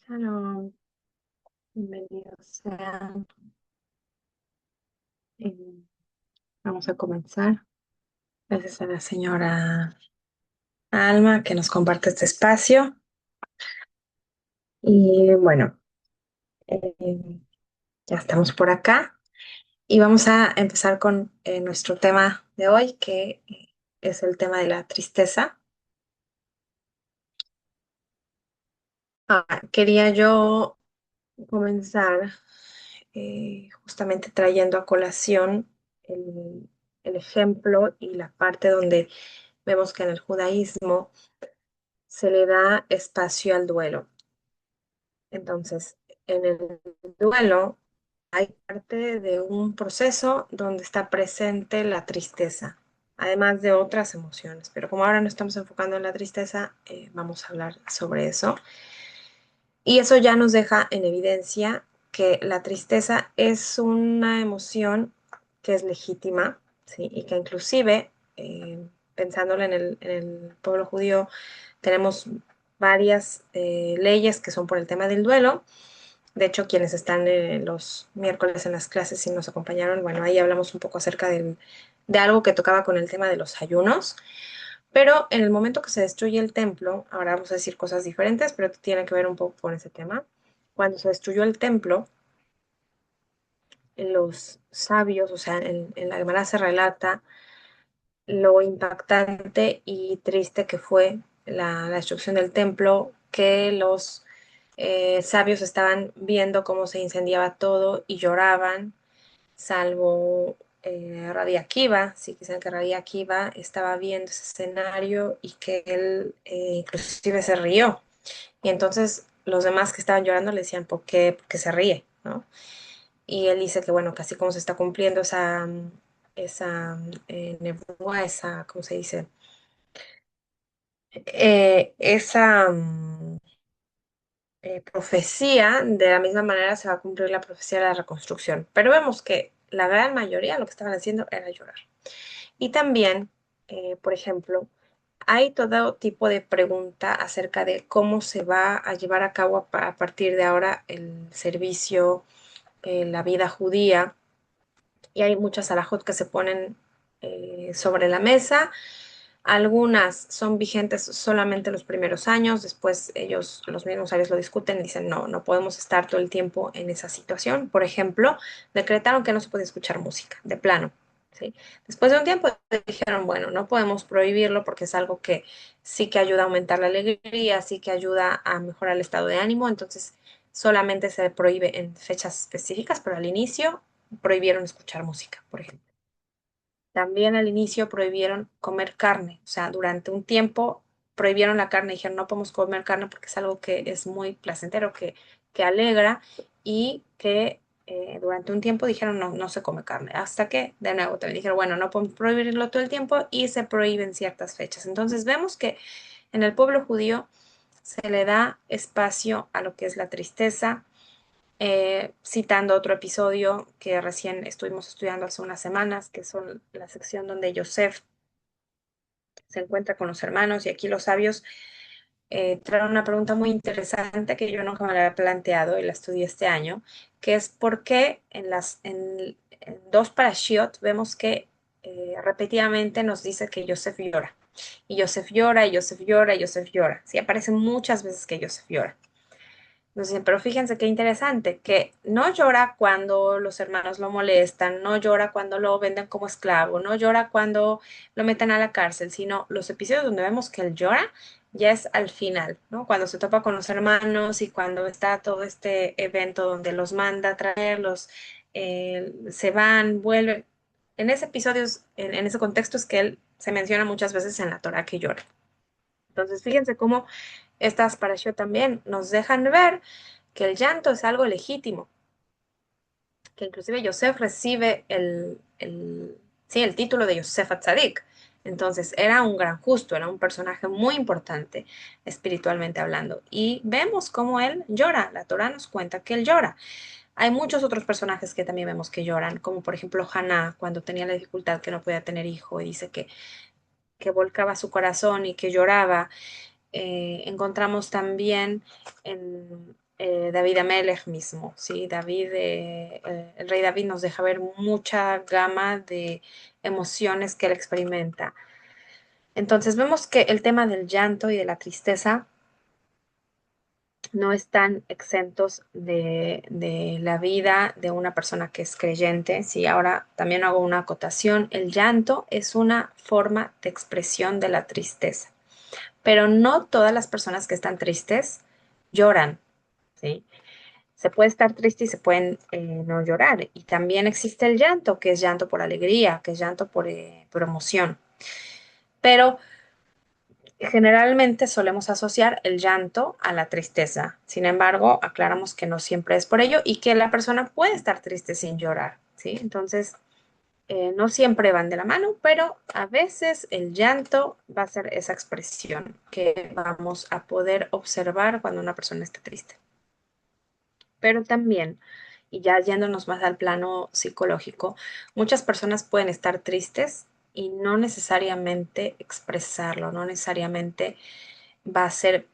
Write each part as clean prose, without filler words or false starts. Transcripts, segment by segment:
Shalom, bienvenidos sean. Eh, Vamos a comenzar. Gracias a la señora Alma que nos comparte este espacio. Y bueno, eh, ya estamos por acá y vamos a empezar con nuestro tema de hoy, que es el tema de la tristeza. Quería yo comenzar justamente trayendo a colación el ejemplo y la parte donde vemos que en el judaísmo se le da espacio al duelo. Entonces, en el duelo hay parte de un proceso donde está presente la tristeza, además de otras emociones. Pero como ahora no estamos enfocando en la tristeza, vamos a hablar sobre eso. Y eso ya nos deja en evidencia que la tristeza es una emoción que es legítima, ¿sí? Y que inclusive, pensándolo en el pueblo judío, tenemos varias leyes que son por el tema del duelo. De hecho, quienes están los miércoles en las clases y nos acompañaron, bueno, ahí hablamos un poco acerca de algo que tocaba con el tema de los ayunos. Pero en el momento que se destruye el templo, ahora vamos a decir cosas diferentes, pero tiene que ver un poco con ese tema. Cuando se destruyó el templo, los sabios, o sea, en la Gemara se relata lo impactante y triste que fue la destrucción del templo, que los sabios estaban viendo cómo se incendiaba todo y lloraban, salvo Rabbi Akiva. Sí, dicen que Rabbi Akiva estaba viendo ese escenario y que él inclusive se rió. Y entonces los demás que estaban llorando le decían, ¿por qué se ríe? ¿No? Y él dice que, bueno, casi como se está cumpliendo esa nebuá, esa, ¿cómo se dice? Esa profecía, de la misma manera se va a cumplir la profecía de la reconstrucción. Pero vemos que la gran mayoría lo que estaban haciendo era llorar. Y también, por ejemplo, hay todo tipo de pregunta acerca de cómo se va a llevar a cabo a partir de ahora el servicio, la vida judía, y hay muchas alajot que se ponen sobre la mesa. Algunas son vigentes solamente los primeros años, después ellos, los mismos sabios lo discuten y dicen, no, no podemos estar todo el tiempo en esa situación. Por ejemplo, decretaron que no se puede escuchar música, de plano. ¿Sí? Después de un tiempo dijeron, bueno, no podemos prohibirlo porque es algo que sí que ayuda a aumentar la alegría, sí que ayuda a mejorar el estado de ánimo, entonces solamente se prohíbe en fechas específicas, pero al inicio prohibieron escuchar música, por ejemplo. También al inicio prohibieron comer carne, o sea, durante un tiempo prohibieron la carne, dijeron no podemos comer carne porque es algo que es muy placentero, que alegra y que durante un tiempo dijeron no, no se come carne, hasta que de nuevo también dijeron, bueno, no podemos prohibirlo todo el tiempo y se prohíben ciertas fechas. Entonces vemos que en el pueblo judío se le da espacio a lo que es la tristeza, citando otro episodio que recién estuvimos estudiando hace unas semanas, que son la sección donde Yosef se encuentra con los hermanos y aquí los sabios traen una pregunta muy interesante que yo nunca me la había planteado y la estudié este año, que es por qué en dos parashiot vemos que repetidamente nos dice que Yosef llora. Y Yosef llora, y Yosef llora, y Yosef llora. Sí, aparece muchas veces que Yosef llora. Entonces, pero fíjense qué interesante, que no llora cuando los hermanos lo molestan, no llora cuando lo venden como esclavo, no llora cuando lo meten a la cárcel, sino los episodios donde vemos que él llora ya es al final, ¿no? Cuando se topa con los hermanos y cuando está todo este evento donde los manda a traerlos, se van, vuelven. En ese episodio, en ese contexto es que él se menciona muchas veces en la Torah que llora. Entonces, fíjense cómo estas parashot también nos dejan ver que el llanto es algo legítimo, que inclusive Yosef recibe sí, el título de Yosef Atzadik. Entonces, era un gran justo, era un personaje muy importante espiritualmente hablando. Y vemos cómo él llora, la Torah nos cuenta que él llora. Hay muchos otros personajes que también vemos que lloran, como por ejemplo Haná, cuando tenía la dificultad que no podía tener hijo, y dice que volcaba su corazón y que lloraba. Encontramos también en David Amelech mismo, ¿sí? David, el rey David nos deja ver mucha gama de emociones que él experimenta. Entonces vemos que el tema del llanto y de la tristeza no están exentos de la vida de una persona que es creyente. Sí, ahora también hago una acotación. El llanto es una forma de expresión de la tristeza, pero no todas las personas que están tristes lloran, ¿sí? Se puede estar triste y se pueden no llorar. Y también existe el llanto, que es llanto por alegría, que es llanto por emoción. Pero generalmente solemos asociar el llanto a la tristeza. Sin embargo, aclaramos que no siempre es por ello y que la persona puede estar triste sin llorar, ¿sí? Entonces, no siempre van de la mano, pero a veces el llanto va a ser esa expresión que vamos a poder observar cuando una persona está triste. Pero también, y ya yéndonos más al plano psicológico, muchas personas pueden estar tristes y no necesariamente expresarlo, no necesariamente va a ser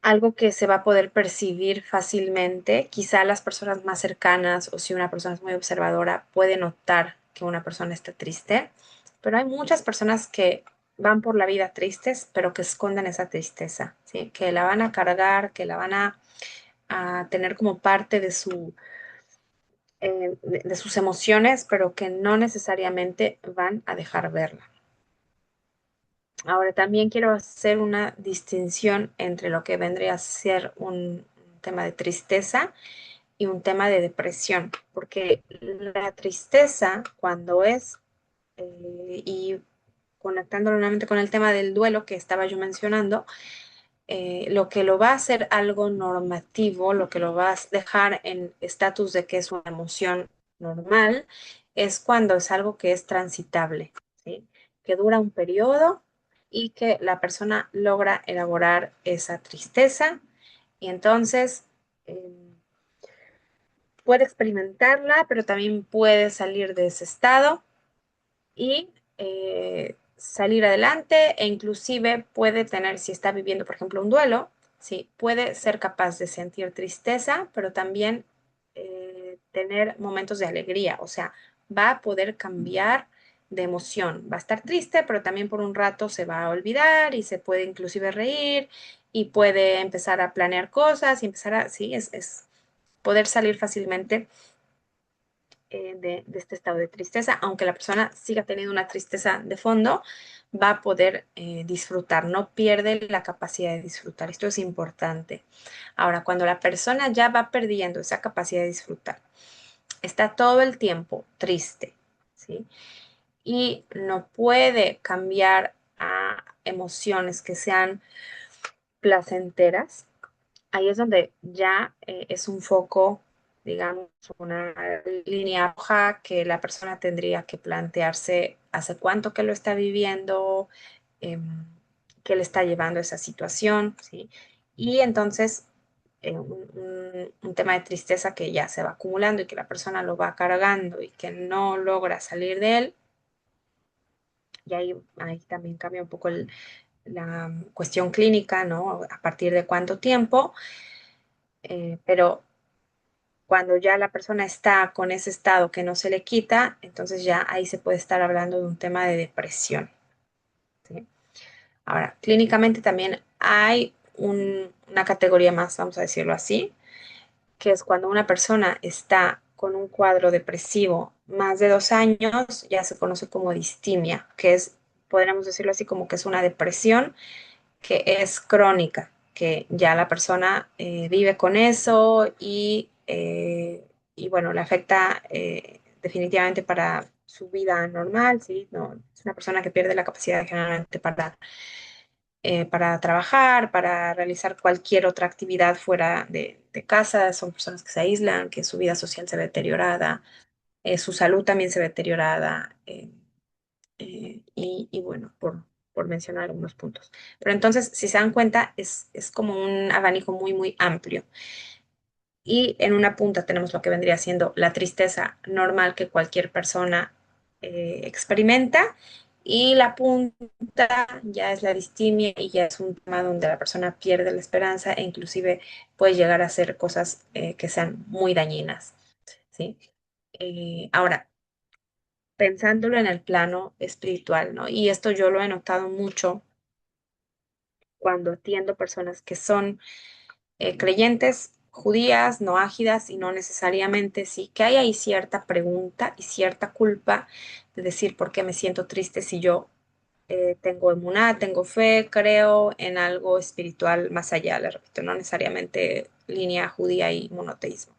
algo que se va a poder percibir fácilmente. Quizá las personas más cercanas o si una persona es muy observadora puede notar que una persona está triste, pero hay muchas personas que van por la vida tristes, pero que esconden esa tristeza, ¿sí? Que la van a cargar, que la van a tener como parte de de sus emociones, pero que no necesariamente van a dejar verla. Ahora también quiero hacer una distinción entre lo que vendría a ser un tema de tristeza y un tema de depresión, porque la tristeza cuando es, y conectándolo nuevamente con el tema del duelo que estaba yo mencionando, lo que lo va a hacer algo normativo, lo que lo va a dejar en estatus de que es una emoción normal, es cuando es algo que es transitable, ¿sí? Que dura un periodo y que la persona logra elaborar esa tristeza y entonces puede experimentarla, pero también puede salir de ese estado y salir adelante e inclusive puede tener, si está viviendo, por ejemplo, un duelo, sí, puede ser capaz de sentir tristeza, pero también tener momentos de alegría, o sea, va a poder cambiar de emoción, va a estar triste, pero también por un rato se va a olvidar y se puede inclusive reír y puede empezar a planear cosas y empezar a, sí, es poder salir fácilmente de este estado de tristeza, aunque la persona siga teniendo una tristeza de fondo, va a poder disfrutar, no pierde la capacidad de disfrutar. Esto es importante. Ahora, cuando la persona ya va perdiendo esa capacidad de disfrutar, está todo el tiempo triste, ¿sí? Y no puede cambiar a emociones que sean placenteras, ahí es donde ya es un foco, digamos, una línea roja que la persona tendría que plantearse hace cuánto que lo está viviendo, qué le está llevando a esa situación, ¿sí? Y entonces un tema de tristeza que ya se va acumulando y que la persona lo va cargando y que no logra salir de él, y ahí también cambia un poco la cuestión clínica, ¿no? A partir de cuánto tiempo, pero cuando ya la persona está con ese estado que no se le quita, entonces ya ahí se puede estar hablando de un tema de depresión, ¿sí? Ahora, clínicamente también hay una categoría más, vamos a decirlo así, que es cuando una persona está con un cuadro depresivo más de 2 años, ya se conoce como distimia, que es, podríamos decirlo así, como que es una depresión que es crónica, que ya la persona vive con eso y bueno, le afecta definitivamente para su vida normal, ¿sí? No, es una persona que pierde la capacidad generalmente para trabajar, para realizar cualquier otra actividad fuera de casa, son personas que se aíslan, que su vida social se ve deteriorada, su salud también se ve deteriorada. Y bueno, por mencionar algunos puntos. Pero entonces, si se dan cuenta, es como un abanico muy, muy amplio. Y en una punta tenemos lo que vendría siendo la tristeza normal que cualquier persona experimenta. Y la punta ya es la distimia y ya es un tema donde la persona pierde la esperanza e inclusive puede llegar a hacer cosas que sean muy dañinas, ¿sí? Ahora, pensándolo en el plano espiritual, ¿no? Y esto yo lo he notado mucho cuando atiendo personas que son creyentes, judías, no ágidas y no necesariamente, sí, que hay ahí cierta pregunta y cierta culpa de decir por qué me siento triste si yo tengo emuná, tengo fe, creo en algo espiritual más allá, le repito, no necesariamente línea judía y monoteísmo.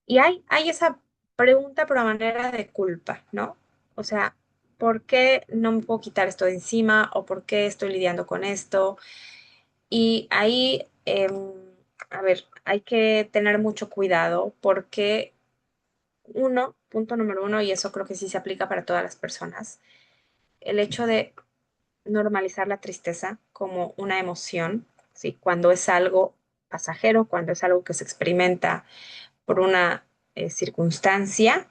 Y hay esa pregunta pero a manera de culpa, ¿no? O sea, ¿por qué no me puedo quitar esto de encima o por qué estoy lidiando con esto? Y ahí, a ver, hay que tener mucho cuidado porque uno, punto número uno, y eso creo que sí se aplica para todas las personas, el hecho de normalizar la tristeza como una emoción, ¿sí? Cuando es algo pasajero, cuando es algo que se experimenta por una circunstancia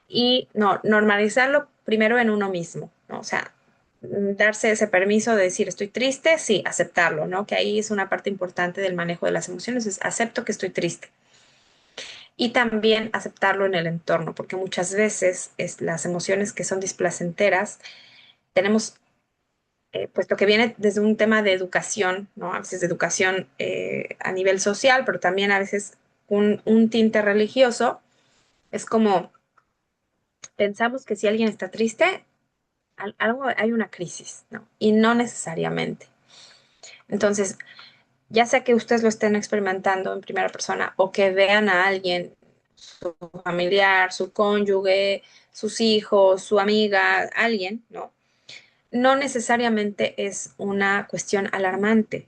y no, normalizarlo primero en uno mismo, ¿no? O sea, darse ese permiso de decir estoy triste, sí, aceptarlo, ¿no? Que ahí es una parte importante del manejo de las emociones, es acepto que estoy triste. Y también aceptarlo en el entorno, porque muchas veces las emociones que son displacenteras, tenemos, puesto que viene desde un tema de educación, ¿no? A veces de educación a nivel social, pero también a veces un tinte religioso, es como pensamos que si alguien está triste, algo, hay una crisis, ¿no? Y no necesariamente. Entonces, ya sea que ustedes lo estén experimentando en primera persona o que vean a alguien, su familiar, su cónyuge, sus hijos, su amiga, alguien, ¿no? No necesariamente es una cuestión alarmante.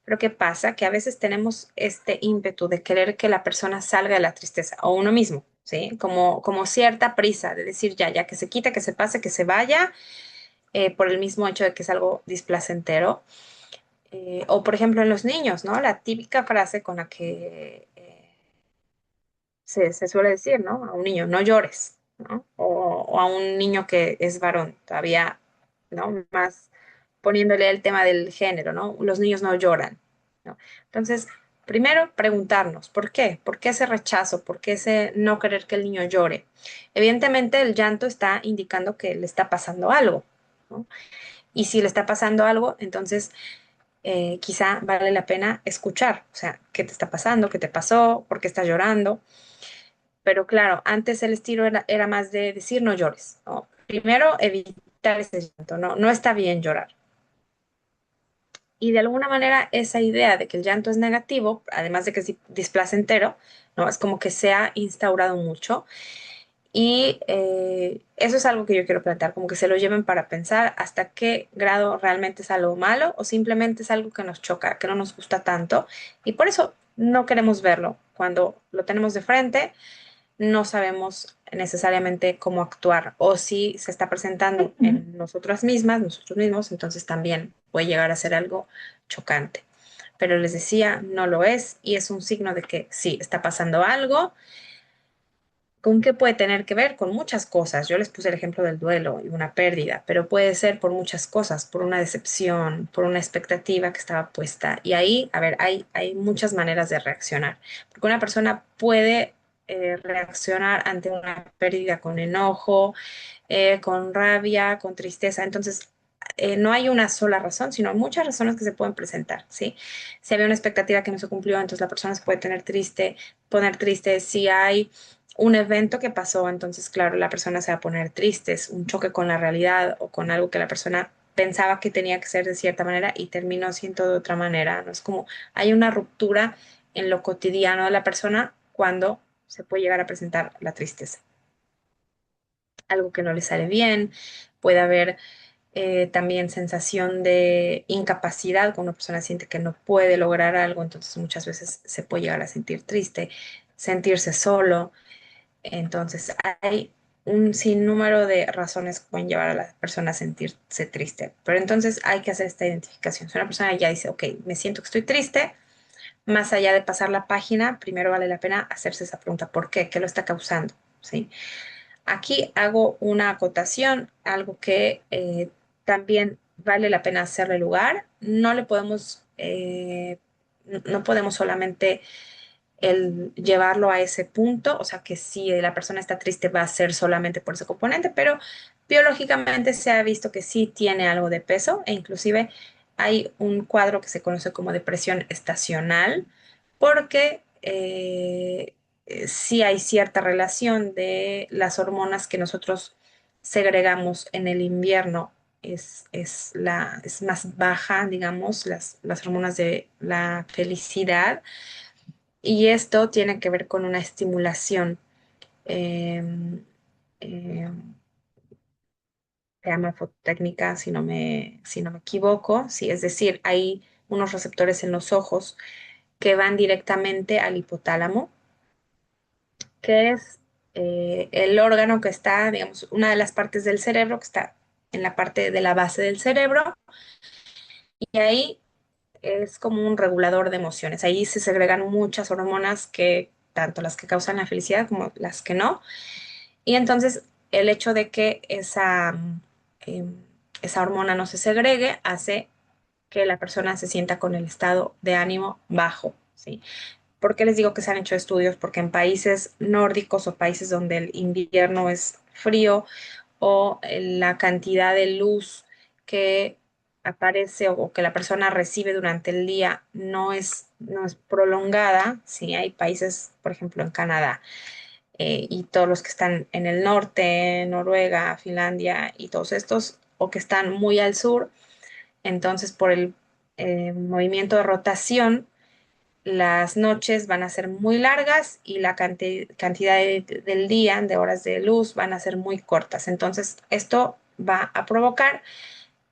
Pero ¿qué pasa? Que a veces tenemos este ímpetu de querer que la persona salga de la tristeza o uno mismo, ¿sí? Como cierta prisa de decir ya que se quita, que se pase, que se vaya, por el mismo hecho de que es algo displacentero. O por ejemplo en los niños, ¿no? La típica frase con la que se suele decir, ¿no? A un niño, no llores, ¿no? O a un niño que es varón, todavía, ¿no? Más poniéndole el tema del género, ¿no? Los niños no lloran, ¿no? Entonces, primero preguntarnos, ¿por qué? ¿Por qué ese rechazo? ¿Por qué ese no querer que el niño llore? Evidentemente, el llanto está indicando que le está pasando algo, ¿no? Y si le está pasando algo, entonces quizá vale la pena escuchar, o sea, ¿qué te está pasando? ¿Qué te pasó? ¿Por qué estás llorando? Pero claro, antes el estilo era más de decir no llores, ¿no? Primero evitar ese llanto, ¿no? No está bien llorar. Y de alguna manera esa idea de que el llanto es negativo, además de que es displacentero, ¿no? Es como que se ha instaurado mucho. Y eso es algo que yo quiero plantear, como que se lo lleven para pensar hasta qué grado realmente es algo malo o simplemente es algo que nos choca, que no nos gusta tanto. Y por eso no queremos verlo. Cuando lo tenemos de frente, no sabemos necesariamente cómo actuar o si se está presentando en nosotras mismas, nosotros mismos, entonces también puede llegar a ser algo chocante. Pero les decía, no lo es y es un signo de que sí, está pasando algo. ¿Con qué puede tener que ver? Con muchas cosas. Yo les puse el ejemplo del duelo y una pérdida, pero puede ser por muchas cosas, por una decepción, por una expectativa que estaba puesta. Y ahí, a ver, hay muchas maneras de reaccionar. Porque una persona puede reaccionar ante una pérdida con enojo, con rabia, con tristeza. Entonces, no hay una sola razón, sino muchas razones que se pueden presentar, ¿sí? Si había una expectativa que no se cumplió, entonces la persona se puede tener triste, poner triste. Si hay un evento que pasó, entonces, claro, la persona se va a poner triste, es un choque con la realidad o con algo que la persona pensaba que tenía que ser de cierta manera y terminó siendo de otra manera, ¿no? Es como hay una ruptura en lo cotidiano de la persona cuando se puede llegar a presentar la tristeza. Algo que no le sale bien, puede haber también sensación de incapacidad, cuando una persona siente que no puede lograr algo, entonces muchas veces se puede llegar a sentir triste, sentirse solo. Entonces, hay un sinnúmero de razones que pueden llevar a la persona a sentirse triste. Pero entonces hay que hacer esta identificación. Si una persona ya dice, ok, me siento que estoy triste, más allá de pasar la página, primero vale la pena hacerse esa pregunta, ¿por qué? ¿Qué lo está causando? ¿Sí? aquí hago una acotación, algo que también vale la pena hacerle lugar. No le podemos, no podemos solamente el llevarlo a ese punto, o sea que si la persona está triste va a ser solamente por ese componente, pero biológicamente se ha visto que sí tiene algo de peso e inclusive hay un cuadro que se conoce como depresión estacional porque sí hay cierta relación de las hormonas que nosotros segregamos en el invierno. Es más baja, digamos, las hormonas de la felicidad y esto tiene que ver con una estimulación, eh, eh, se llama fototécnica, si no me equivoco, sí, es decir, hay unos receptores en los ojos que van directamente al hipotálamo, que es el órgano que está, digamos, una de las partes del cerebro que está en la parte de la base del cerebro, y ahí es como un regulador de emociones. Ahí se segregan muchas hormonas que, tanto las que causan la felicidad como las que no. Y entonces el hecho de que eh, esa hormona no se segregue hace que la persona se sienta con el estado de ánimo bajo, ¿sí? ¿Por qué les digo que se han hecho estudios? Porque en países nórdicos o países donde el invierno es frío o la cantidad de luz que aparece o que la persona recibe durante el día no es prolongada, ¿sí? Hay países, por ejemplo, en Canadá y todos los que están en el norte, Noruega, Finlandia y todos estos, o que están muy al sur, entonces por el movimiento de rotación, las noches van a ser muy largas y la cantidad del día, de horas de luz, van a ser muy cortas. Entonces, esto va a provocar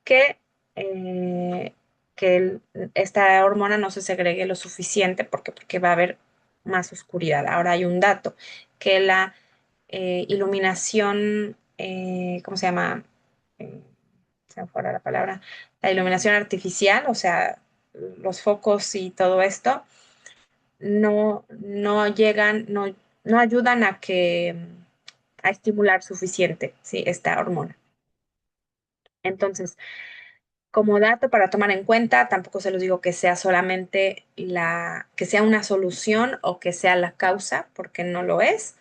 que, eh, esta hormona no se segregue lo suficiente porque va a haber más oscuridad. Ahora hay un dato, que la iluminación, ¿cómo se llama? Eh, Se me fue ahora la palabra. La iluminación artificial, o sea, los focos y todo esto, no llegan, no ayudan a a estimular suficiente, ¿sí? Esta hormona. Entonces, como dato para tomar en cuenta, tampoco se los digo que sea solamente que sea una solución o que sea la causa, porque no lo es,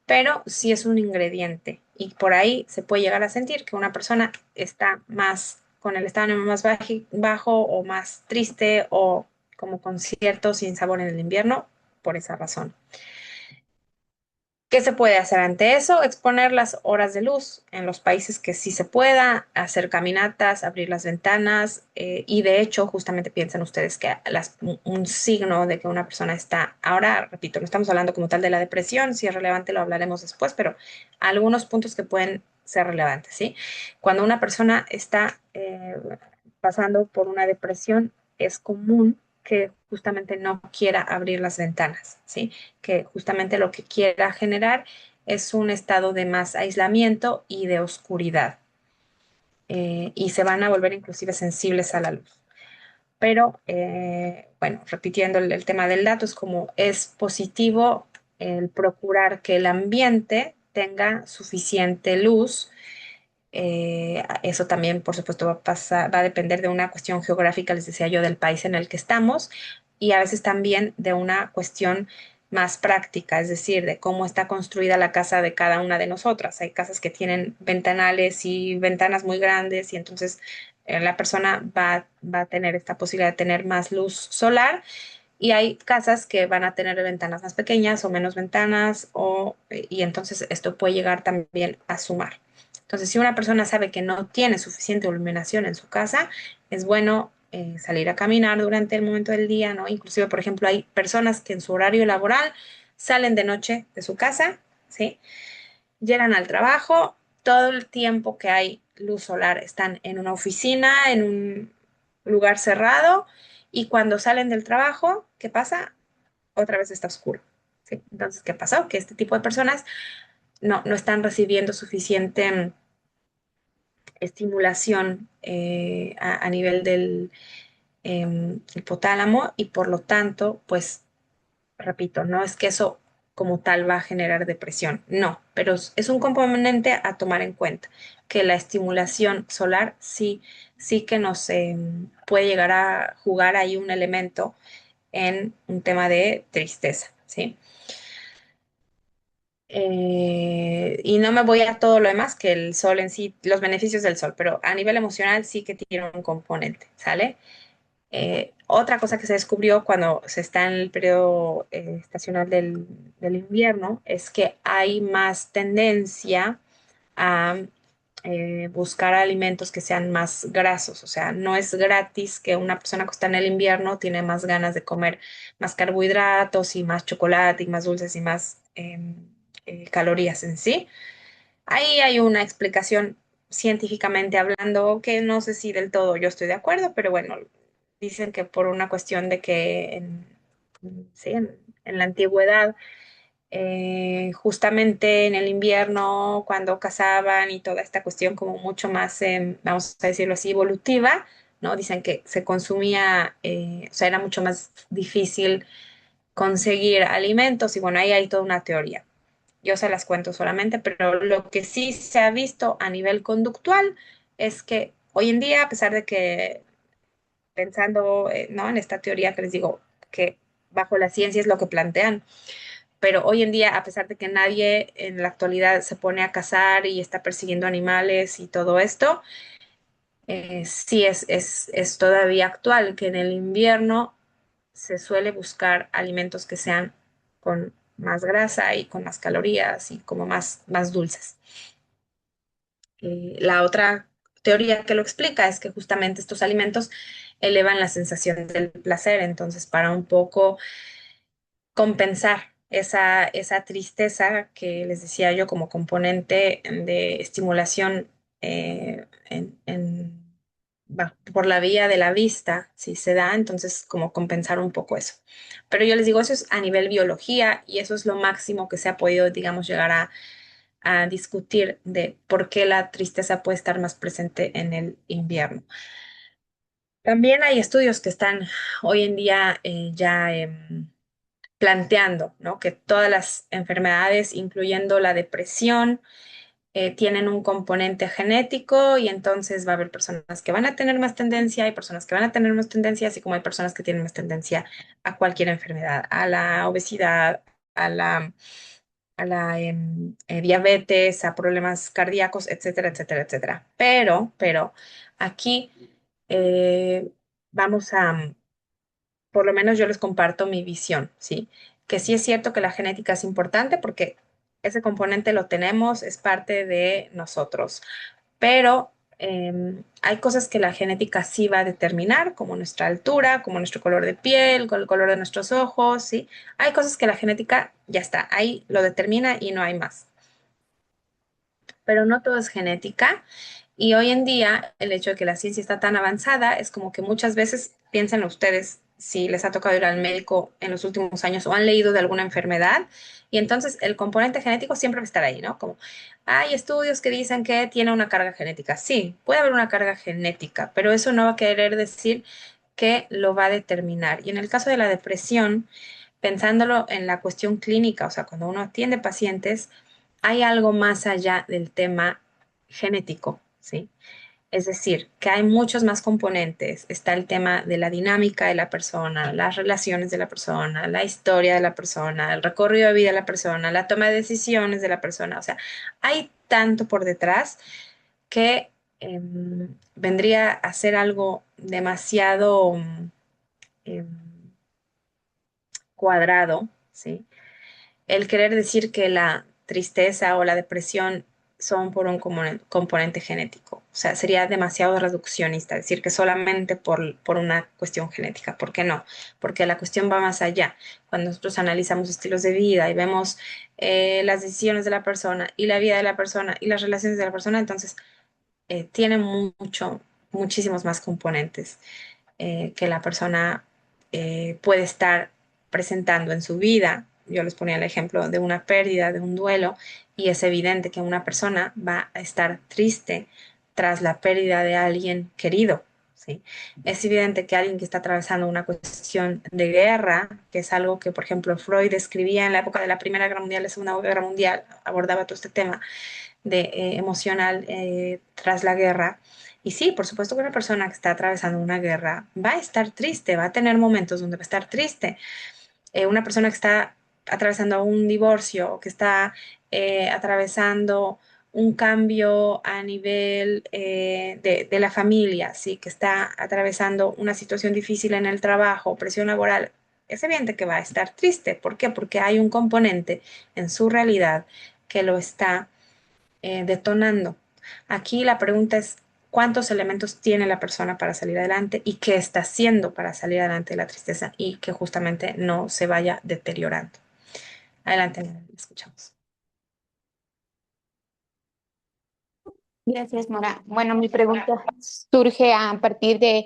pero sí es un ingrediente. Y por ahí se puede llegar a sentir que una persona está más con el estado de ánimo más bajo o más triste o como con cierto sin sabor en el invierno, por esa razón. ¿Qué se puede hacer ante eso? Exponer las horas de luz en los países que sí se pueda, hacer caminatas, abrir las ventanas y de hecho, justamente piensen ustedes que un signo de que una persona está, ahora repito, no estamos hablando como tal de la depresión, si es relevante lo hablaremos después, pero algunos puntos que pueden ser relevantes, ¿sí? Cuando una persona está pasando por una depresión, es común que justamente no quiera abrir las ventanas, ¿sí? Que justamente lo que quiera generar es un estado de más aislamiento y de oscuridad. Y se van a volver inclusive sensibles a la luz. Pero, bueno, repitiendo el tema del dato, es como es positivo el procurar que el ambiente tenga suficiente luz. Eso también, por supuesto, va a depender de una cuestión geográfica, les decía yo, del país en el que estamos y a veces también de una cuestión más práctica, es decir, de cómo está construida la casa de cada una de nosotras. Hay casas que tienen ventanales y ventanas muy grandes y entonces la persona va a tener esta posibilidad de tener más luz solar y hay casas que van a tener ventanas más pequeñas o menos ventanas y entonces esto puede llegar también a sumar. Entonces, si una persona sabe que no tiene suficiente iluminación en su casa, es bueno salir a caminar durante el momento del día, ¿no? Inclusive, por ejemplo, hay personas que en su horario laboral salen de noche de su casa, ¿sí? Llegan al trabajo, todo el tiempo que hay luz solar están en una oficina, en un lugar cerrado, y cuando salen del trabajo, ¿qué pasa? Otra vez está oscuro, ¿sí? Entonces, ¿qué pasó? Que este tipo de personas no están recibiendo suficiente estimulación a nivel del hipotálamo y por lo tanto, pues, repito, no es que eso como tal va a generar depresión. No, pero es un componente a tomar en cuenta, que la estimulación solar sí, sí que nos puede llegar a jugar ahí un elemento en un tema de tristeza, ¿sí? Y no me voy a todo lo demás, que el sol en sí, los beneficios del sol, pero a nivel emocional sí que tiene un componente, ¿sale? Otra cosa que se descubrió cuando se está en el periodo estacional del invierno es que hay más tendencia a buscar alimentos que sean más grasos. O sea, no es gratis que una persona que está en el invierno tiene más ganas de comer más carbohidratos y más chocolate y más dulces y más calorías en sí. Ahí hay una explicación científicamente hablando que no sé si del todo yo estoy de acuerdo, pero bueno, dicen que por una cuestión de que sí, en la antigüedad, justamente en el invierno, cuando cazaban y toda esta cuestión como mucho más, vamos a decirlo así, evolutiva, ¿no? Dicen que se consumía, o sea, era mucho más difícil conseguir alimentos y bueno, ahí hay toda una teoría. Yo se las cuento solamente, pero lo que sí se ha visto a nivel conductual es que hoy en día, a pesar de que pensando, ¿no? En esta teoría que les digo que bajo la ciencia es lo que plantean, pero hoy en día, a pesar de que nadie en la actualidad se pone a cazar y está persiguiendo animales y todo esto, sí es todavía actual que en el invierno se suele buscar alimentos que sean con más grasa y con más calorías y como más dulces. La otra teoría que lo explica es que justamente estos alimentos elevan la sensación del placer, entonces para un poco compensar esa tristeza que les decía yo como componente de estimulación por la vía de la vista, si se da, entonces como compensar un poco eso. Pero yo les digo, eso es a nivel biología y eso es lo máximo que se ha podido, digamos, llegar a discutir de por qué la tristeza puede estar más presente en el invierno. También hay estudios que están hoy en día ya planteando, ¿no? Que todas las enfermedades, incluyendo la depresión, tienen un componente genético y entonces va a haber personas que van a tener más tendencia, hay personas que van a tener más tendencia, así como hay personas que tienen más tendencia a cualquier enfermedad, a la obesidad, a la diabetes, a problemas cardíacos, etcétera, etcétera, etcétera. Pero aquí eh, vamos a, por lo menos yo les comparto mi visión, ¿sí? Que sí es cierto que la genética es importante porque ese componente lo tenemos, es parte de nosotros, pero hay cosas que la genética sí va a determinar, como nuestra altura, como nuestro color de piel, con el color de nuestros ojos, ¿sí? Hay cosas que la genética ya está, ahí lo determina y no hay más. Pero no todo es genética. Y hoy en día, el hecho de que la ciencia está tan avanzada es como que muchas veces piensen ustedes si les ha tocado ir al médico en los últimos años o han leído de alguna enfermedad. Y entonces el componente genético siempre va a estar ahí, ¿no? Como hay estudios que dicen que tiene una carga genética. Sí, puede haber una carga genética, pero eso no va a querer decir que lo va a determinar. Y en el caso de la depresión, pensándolo en la cuestión clínica, o sea, cuando uno atiende pacientes, hay algo más allá del tema genético, ¿sí? Es decir, que hay muchos más componentes. Está el tema de la dinámica de la persona, las relaciones de la persona, la historia de la persona, el recorrido de vida de la persona, la toma de decisiones de la persona. O sea, hay tanto por detrás que vendría a ser algo demasiado em, cuadrado, ¿sí? El querer decir que la tristeza o la depresión son por un componente genético. O sea, sería demasiado reduccionista decir que solamente por una cuestión genética. ¿Por qué no? Porque la cuestión va más allá. Cuando nosotros analizamos estilos de vida y vemos las decisiones de la persona y la vida de la persona y las relaciones de la persona, entonces tiene muchísimos más componentes que la persona puede estar presentando en su vida. Yo les ponía el ejemplo de una pérdida, de un duelo, y es evidente que una persona va a estar triste tras la pérdida de alguien querido, ¿sí? Es evidente que alguien que está atravesando una cuestión de guerra, que es algo que, por ejemplo, Freud escribía en la época de la Primera Guerra Mundial, la Segunda Guerra Mundial, abordaba todo este tema de emocional tras la guerra. Y sí, por supuesto que una persona que está atravesando una guerra va a estar triste, va a tener momentos donde va a estar triste. Una persona que está atravesando un divorcio o que está atravesando un cambio a nivel de la familia, ¿sí? Que está atravesando una situación difícil en el trabajo, presión laboral, es evidente que va a estar triste. ¿Por qué? Porque hay un componente en su realidad que lo está detonando. Aquí la pregunta es, ¿cuántos elementos tiene la persona para salir adelante y qué está haciendo para salir adelante de la tristeza y que justamente no se vaya deteriorando? Adelante, escuchamos. Gracias, Mora. Bueno, mi pregunta surge a partir de,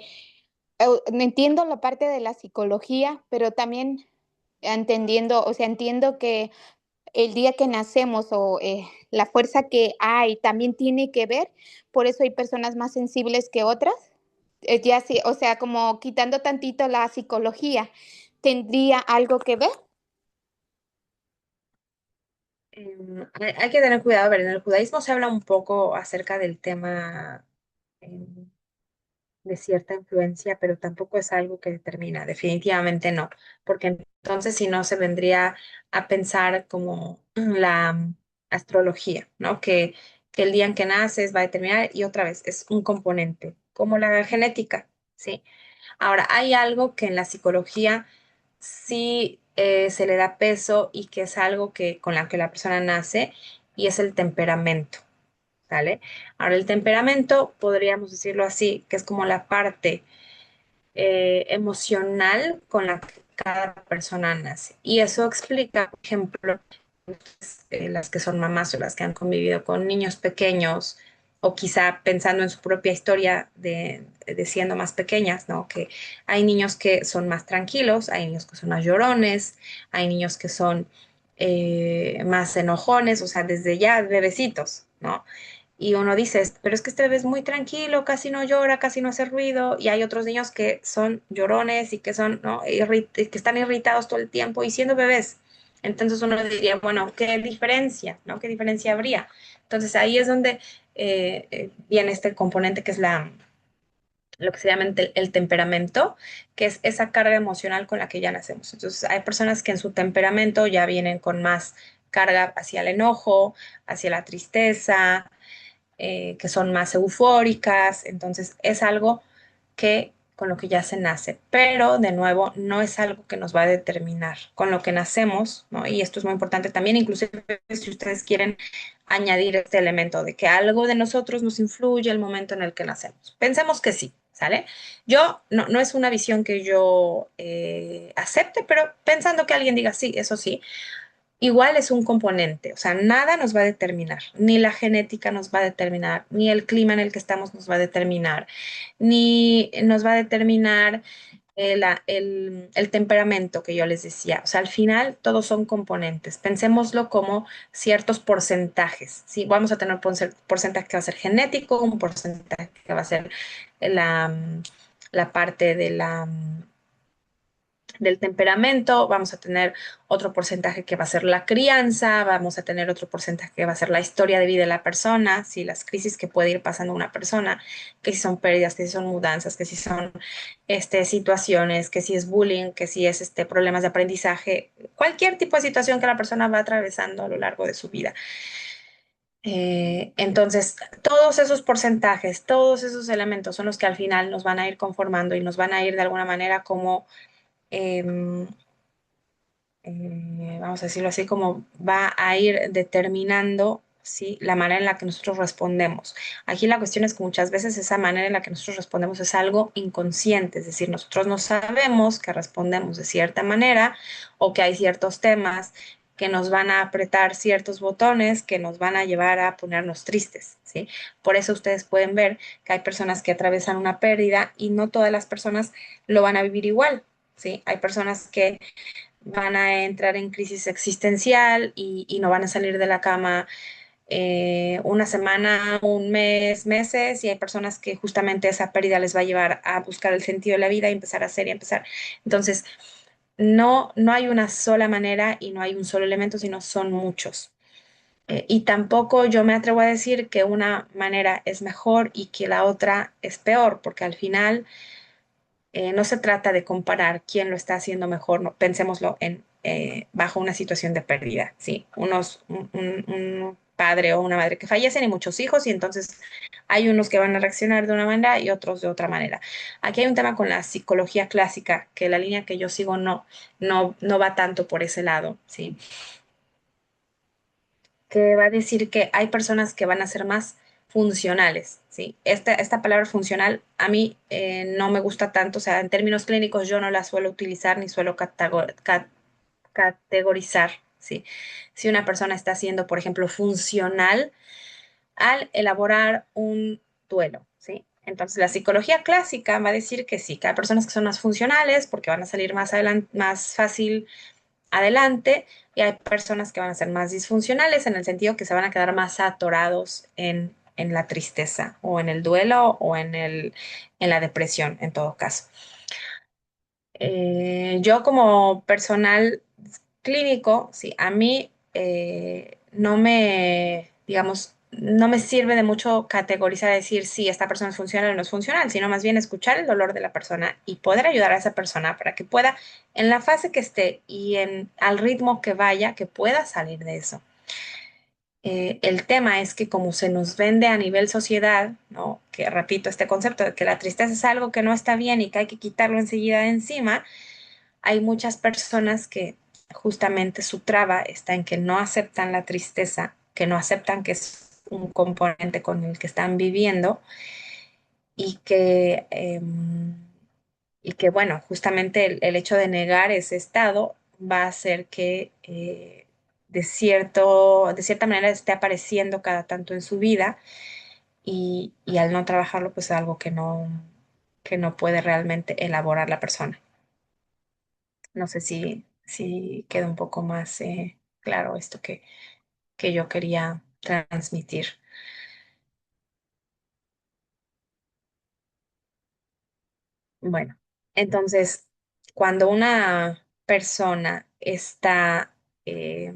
entiendo la parte de la psicología, pero también entendiendo, o sea, entiendo que el día que nacemos o la fuerza que hay también tiene que ver, por eso hay personas más sensibles que otras. Ya sí, o sea, como quitando tantito la psicología, ¿tendría algo que ver? Hay que tener cuidado. A ver, en el judaísmo se habla un poco acerca del tema de cierta influencia, pero tampoco es algo que determina, definitivamente no, porque entonces si no se vendría a pensar como la astrología, ¿no? Que el día en que naces va a determinar y otra vez es un componente, como la genética, ¿sí? Ahora, hay algo que en la psicología sí se le da peso y que es algo que con la que la persona nace y es el temperamento. ¿Sale? Ahora, el temperamento, podríamos decirlo así, que es como la parte emocional con la que cada persona nace. Y eso explica, por ejemplo, las que son mamás o las que han convivido con niños pequeños, o quizá pensando en su propia historia de siendo más pequeñas, ¿no? Que hay niños que son más tranquilos, hay niños que son más llorones, hay niños que son más enojones, o sea, desde ya bebecitos, ¿no? Y uno dice, pero es que este bebé es muy tranquilo, casi no llora, casi no hace ruido, y hay otros niños que son llorones y que son, ¿no? Que están irritados todo el tiempo y siendo bebés. Entonces uno diría, bueno, ¿qué diferencia, ¿no? ¿Qué diferencia habría? Entonces ahí es donde viene este componente que es lo que se llama el temperamento, que es esa carga emocional con la que ya nacemos. Entonces hay personas que en su temperamento ya vienen con más carga hacia el enojo, hacia la tristeza, que son más eufóricas, entonces es algo que con lo que ya se nace, pero de nuevo no es algo que nos va a determinar con lo que nacemos, ¿no? Y esto es muy importante también, inclusive si ustedes quieren añadir este elemento de que algo de nosotros nos influye el momento en el que nacemos. Pensemos que sí, ¿sale? Yo, no es una visión que yo acepte, pero pensando que alguien diga sí, eso sí, igual es un componente, o sea, nada nos va a determinar, ni la genética nos va a determinar, ni el clima en el que estamos nos va a determinar, ni nos va a determinar el temperamento que yo les decía. O sea, al final todos son componentes. Pensémoslo como ciertos porcentajes, ¿sí? Vamos a tener un porcentaje que va a ser genético, un porcentaje que va a ser la, la parte de del temperamento, vamos a tener otro porcentaje que va a ser la crianza, vamos a tener otro porcentaje que va a ser la historia de vida de la persona, si las crisis que puede ir pasando una persona, que si son pérdidas, que si son mudanzas, que si son situaciones, que si es bullying, que si es problemas de aprendizaje, cualquier tipo de situación que la persona va atravesando a lo largo de su vida. Entonces, todos esos porcentajes, todos esos elementos son los que al final nos van a ir conformando y nos van a ir de alguna manera como em, vamos a decirlo así, como va a ir determinando, ¿sí? La manera en la que nosotros respondemos. Aquí la cuestión es que muchas veces esa manera en la que nosotros respondemos es algo inconsciente, es decir, nosotros no sabemos que respondemos de cierta manera o que hay ciertos temas que nos van a apretar ciertos botones que nos van a llevar a ponernos tristes, ¿sí? Por eso ustedes pueden ver que hay personas que atraviesan una pérdida y no todas las personas lo van a vivir igual, ¿sí? Hay personas que van a entrar en crisis existencial y no van a salir de la cama una semana, un mes, meses, y hay personas que justamente esa pérdida les va a llevar a buscar el sentido de la vida y empezar a hacer y empezar. Entonces, no hay una sola manera y no hay un solo elemento, sino son muchos. Y tampoco yo me atrevo a decir que una manera es mejor y que la otra es peor, porque al final no se trata de comparar quién lo está haciendo mejor, no, pensémoslo en, bajo una situación de pérdida, ¿sí? Un padre o una madre que fallecen y muchos hijos, y entonces hay unos que van a reaccionar de una manera y otros de otra manera. Aquí hay un tema con la psicología clásica, que la línea que yo sigo no va tanto por ese lado, ¿sí? Que va a decir que hay personas que van a ser más funcionales, ¿sí? Esta palabra funcional a mí no me gusta tanto, o sea, en términos clínicos yo no la suelo utilizar ni suelo categorizar, ¿sí? Si una persona está siendo, por ejemplo, funcional al elaborar un duelo, ¿sí? Entonces, la psicología clásica va a decir que sí, que hay personas que son más funcionales porque van a salir más adelante, más fácil adelante, y hay personas que van a ser más disfuncionales en el sentido que se van a quedar más atorados en la tristeza o en el duelo o en la depresión, en todo caso. Yo como personal clínico, sí, a mí no me, digamos, no me sirve de mucho categorizar, decir si esta persona es funcional o no es funcional, sino más bien escuchar el dolor de la persona y poder ayudar a esa persona para que pueda, en la fase que esté y al ritmo que vaya, que pueda salir de eso. El tema es que como se nos vende a nivel sociedad, ¿no? Que repito este concepto de que la tristeza es algo que no está bien y que hay que quitarlo enseguida de encima, hay muchas personas que justamente su traba está en que no aceptan la tristeza, que no aceptan que es un componente con el que están viviendo y que bueno, justamente el hecho de negar ese estado va a hacer que de cierta manera esté apareciendo cada tanto en su vida, y al no trabajarlo, pues es algo que no puede realmente elaborar la persona. No sé si queda un poco más claro esto que yo quería transmitir. Bueno, entonces, cuando una persona está eh,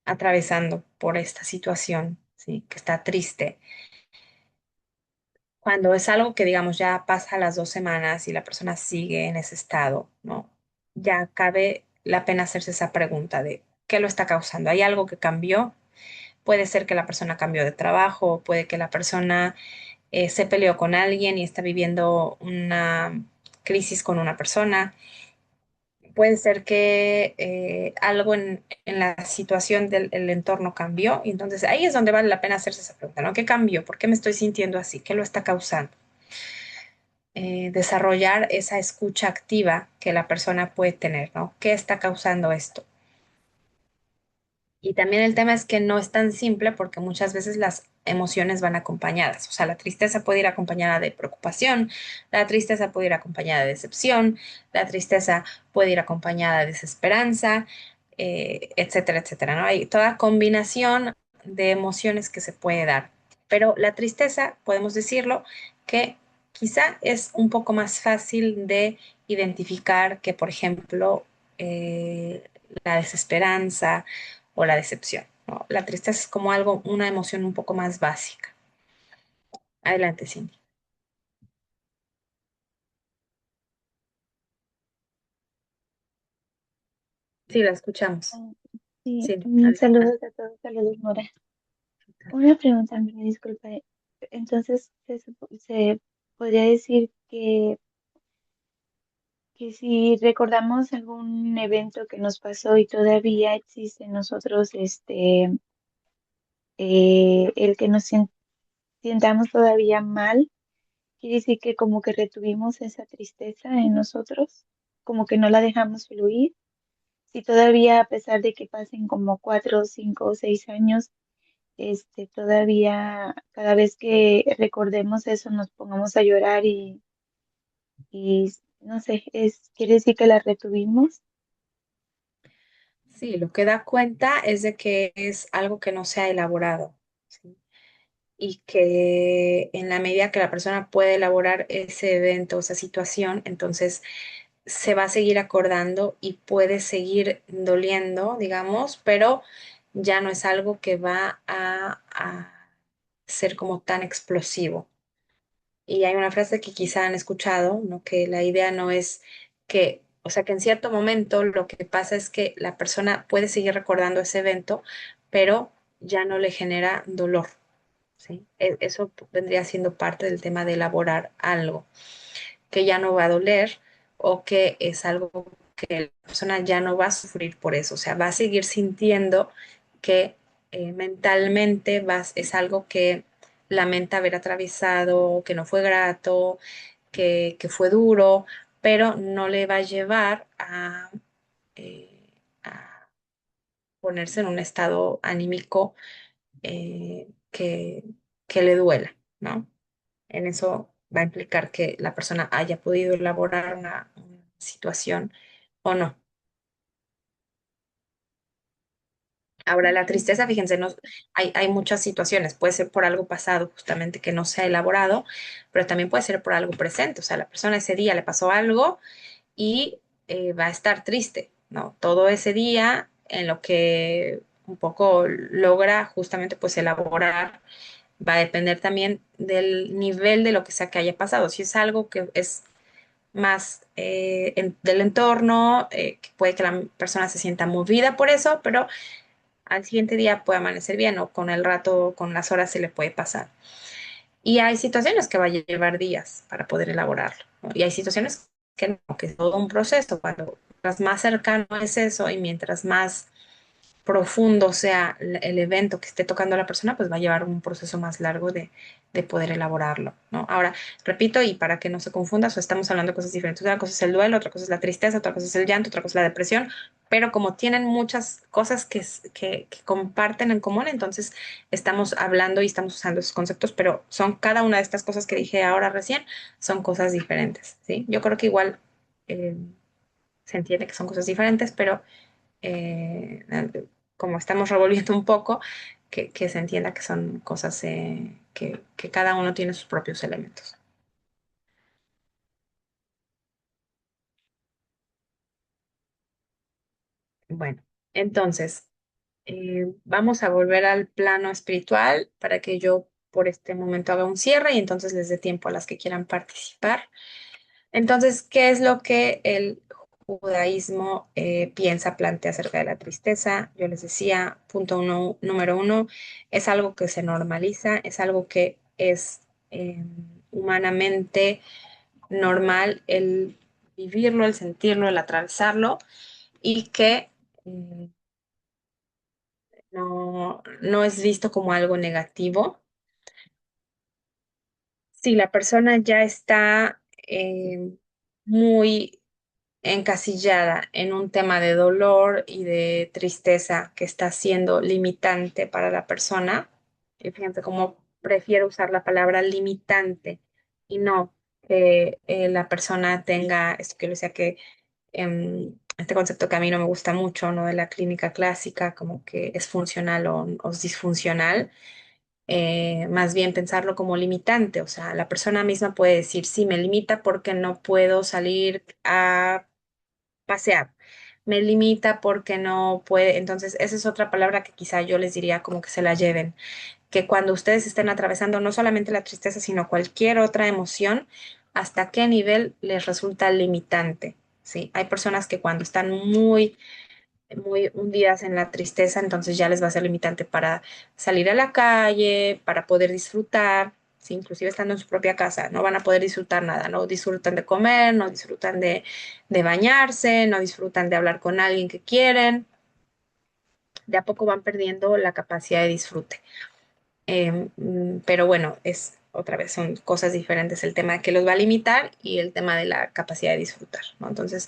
atravesando por esta situación, ¿sí? Que está triste, cuando es algo que, digamos, ya pasa las 2 semanas y la persona sigue en ese estado, ¿no? Ya cabe la pena hacerse esa pregunta de qué lo está causando. ¿Hay algo que cambió? Puede ser que la persona cambió de trabajo, puede que la persona se peleó con alguien y está viviendo una crisis con una persona. Puede ser que algo en la situación del el entorno cambió, y entonces ahí es donde vale la pena hacerse esa pregunta, ¿no? ¿Qué cambió? ¿Por qué me estoy sintiendo así? ¿Qué lo está causando? Desarrollar esa escucha activa que la persona puede tener, ¿no? ¿Qué está causando esto? Y también el tema es que no es tan simple porque muchas veces las emociones van acompañadas. O sea, la tristeza puede ir acompañada de preocupación, la tristeza puede ir acompañada de decepción, la tristeza puede ir acompañada de desesperanza, etcétera, etcétera, ¿no? Hay toda combinación de emociones que se puede dar. Pero la tristeza, podemos decirlo, que quizá es un poco más fácil de identificar que, por ejemplo, la desesperanza o la decepción, ¿no? La tristeza es como algo, una emoción un poco más básica. Adelante, Cindy. Sí, la escuchamos. Ah, sí, Sí, adelante. saludos a todos, saludos, Nora. Una pregunta, me disculpa. Entonces, se podría decir que si recordamos algún evento que nos pasó y todavía existe en nosotros, el que nos sientamos todavía mal, quiere decir que como que retuvimos esa tristeza en nosotros, como que no la dejamos fluir. Si todavía, a pesar de que pasen como 4, 5 o 6 años, todavía cada vez que recordemos eso nos pongamos a llorar y no sé, quiere decir que la retuvimos. Sí, lo que da cuenta es de que es algo que no se ha elaborado. ¿sí? Y que en la medida que la persona puede elaborar ese evento, esa situación, entonces se va a seguir acordando y puede seguir doliendo, digamos, pero ya no es algo que va a ser como tan explosivo. Y hay una frase que quizá han escuchado, ¿no? Que la idea no es que, o sea, que en cierto momento lo que pasa es que la persona puede seguir recordando ese evento, pero ya no le genera dolor, ¿sí? Eso vendría siendo parte del tema de elaborar algo que ya no va a doler o que es algo que la persona ya no va a sufrir por eso, o sea, va a seguir sintiendo que mentalmente es algo que lamenta haber atravesado, que no fue grato, que fue duro, pero no le va a llevar a ponerse en un estado anímico que le duela, ¿no? En eso va a implicar que la persona haya podido elaborar una situación o no. Ahora, la Ok. tristeza, fíjense, no, hay muchas situaciones. Puede ser por algo pasado, justamente que no se ha elaborado, pero también puede ser por algo presente. O sea, la persona ese día le pasó algo y va a estar triste, ¿no? Todo ese día en lo que un poco logra justamente pues elaborar, va a depender también del nivel de lo que sea que haya pasado. Si es algo que es más del entorno, que puede que la persona se sienta movida por eso, pero al siguiente día puede amanecer bien o con el rato, con las horas se le puede pasar. Y hay situaciones que va a llevar días para poder elaborarlo, ¿no? Y hay situaciones que no, que es todo un proceso. Cuando mientras más cercano es eso y mientras más profundo sea el evento que esté tocando a la persona, pues va a llevar un proceso más largo de poder elaborarlo, ¿no? Ahora, repito, y para que no se confunda, o sea, estamos hablando de cosas diferentes. Una cosa es el duelo, otra cosa es la tristeza, otra cosa es el llanto, otra cosa es la depresión, pero como tienen muchas cosas que comparten en común, entonces estamos hablando y estamos usando esos conceptos, pero son cada una de estas cosas que dije ahora recién, son cosas diferentes, ¿sí? Yo creo que igual eh, se entiende que son cosas diferentes, pero eh, como estamos revolviendo un poco, que se entienda que son cosas que cada uno tiene sus propios elementos. Bueno, entonces, vamos a volver al plano espiritual para que yo por este momento haga un cierre y entonces les dé tiempo a las que quieran participar. Entonces, ¿qué es lo que el judaísmo piensa, plantea acerca de la tristeza? Yo les decía, punto uno, número uno, es algo que se normaliza, es algo que es humanamente normal el vivirlo, el sentirlo, el atravesarlo y que no es visto como algo negativo. Si la persona ya está muy encasillada en un tema de dolor y de tristeza que está siendo limitante para la persona, y fíjense cómo prefiero usar la palabra limitante y no que la persona tenga, esto que le decía que este concepto que a mí no me gusta mucho, ¿no? De la clínica clásica, como que es funcional o es disfuncional, más bien pensarlo como limitante, o sea, la persona misma puede decir, sí, me limita porque no puedo salir a pasear, me limita porque no puede, entonces esa es otra palabra que quizá yo les diría como que se la lleven, que cuando ustedes estén atravesando no solamente la tristeza, sino cualquier otra emoción, hasta qué nivel les resulta limitante, ¿sí? Hay personas que cuando están muy hundidas en la tristeza, entonces ya les va a ser limitante para salir a la calle, para poder disfrutar, ¿sí? Inclusive estando en su propia casa, no van a poder disfrutar nada, no disfrutan de comer, no disfrutan de bañarse, no disfrutan de hablar con alguien que quieren, de a poco van perdiendo la capacidad de disfrute. Pero bueno, es otra vez, son cosas diferentes el tema que los va a limitar y el tema de la capacidad de disfrutar, ¿no? Entonces,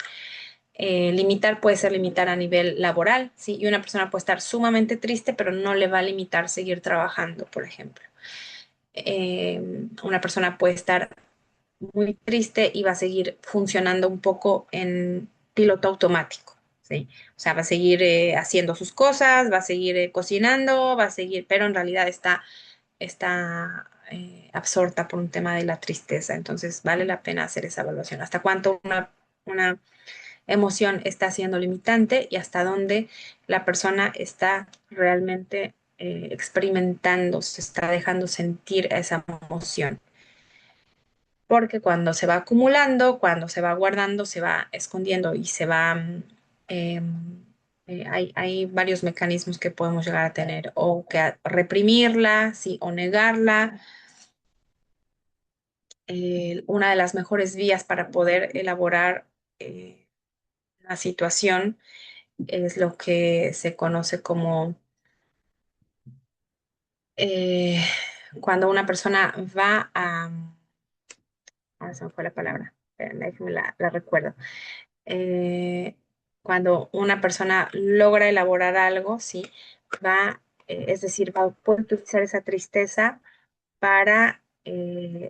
limitar puede ser limitar a nivel laboral, ¿sí? Y una persona puede estar sumamente triste, pero no le va a limitar seguir trabajando, por ejemplo. Una persona puede estar muy triste y va a seguir funcionando un poco en piloto automático. ¿sí? O sea, va a seguir haciendo sus cosas, va a seguir cocinando, va a seguir, pero en realidad está absorta por un tema de la tristeza. Entonces, vale la pena hacer esa evaluación. ¿Hasta cuánto una emoción está siendo limitante y hasta dónde la persona está realmente experimentando, se está dejando sentir esa emoción? Porque cuando se va acumulando, cuando se va guardando, se va escondiendo y se va... hay varios mecanismos que podemos llegar a tener, o que reprimirla, sí, o negarla. Una de las mejores vías para poder elaborar la situación es lo que se conoce como eh, cuando una persona va a... Ah, se me fue la palabra, déjeme la recuerdo. eh, Cuando una persona logra elaborar algo, sí, es decir, puede utilizar esa tristeza para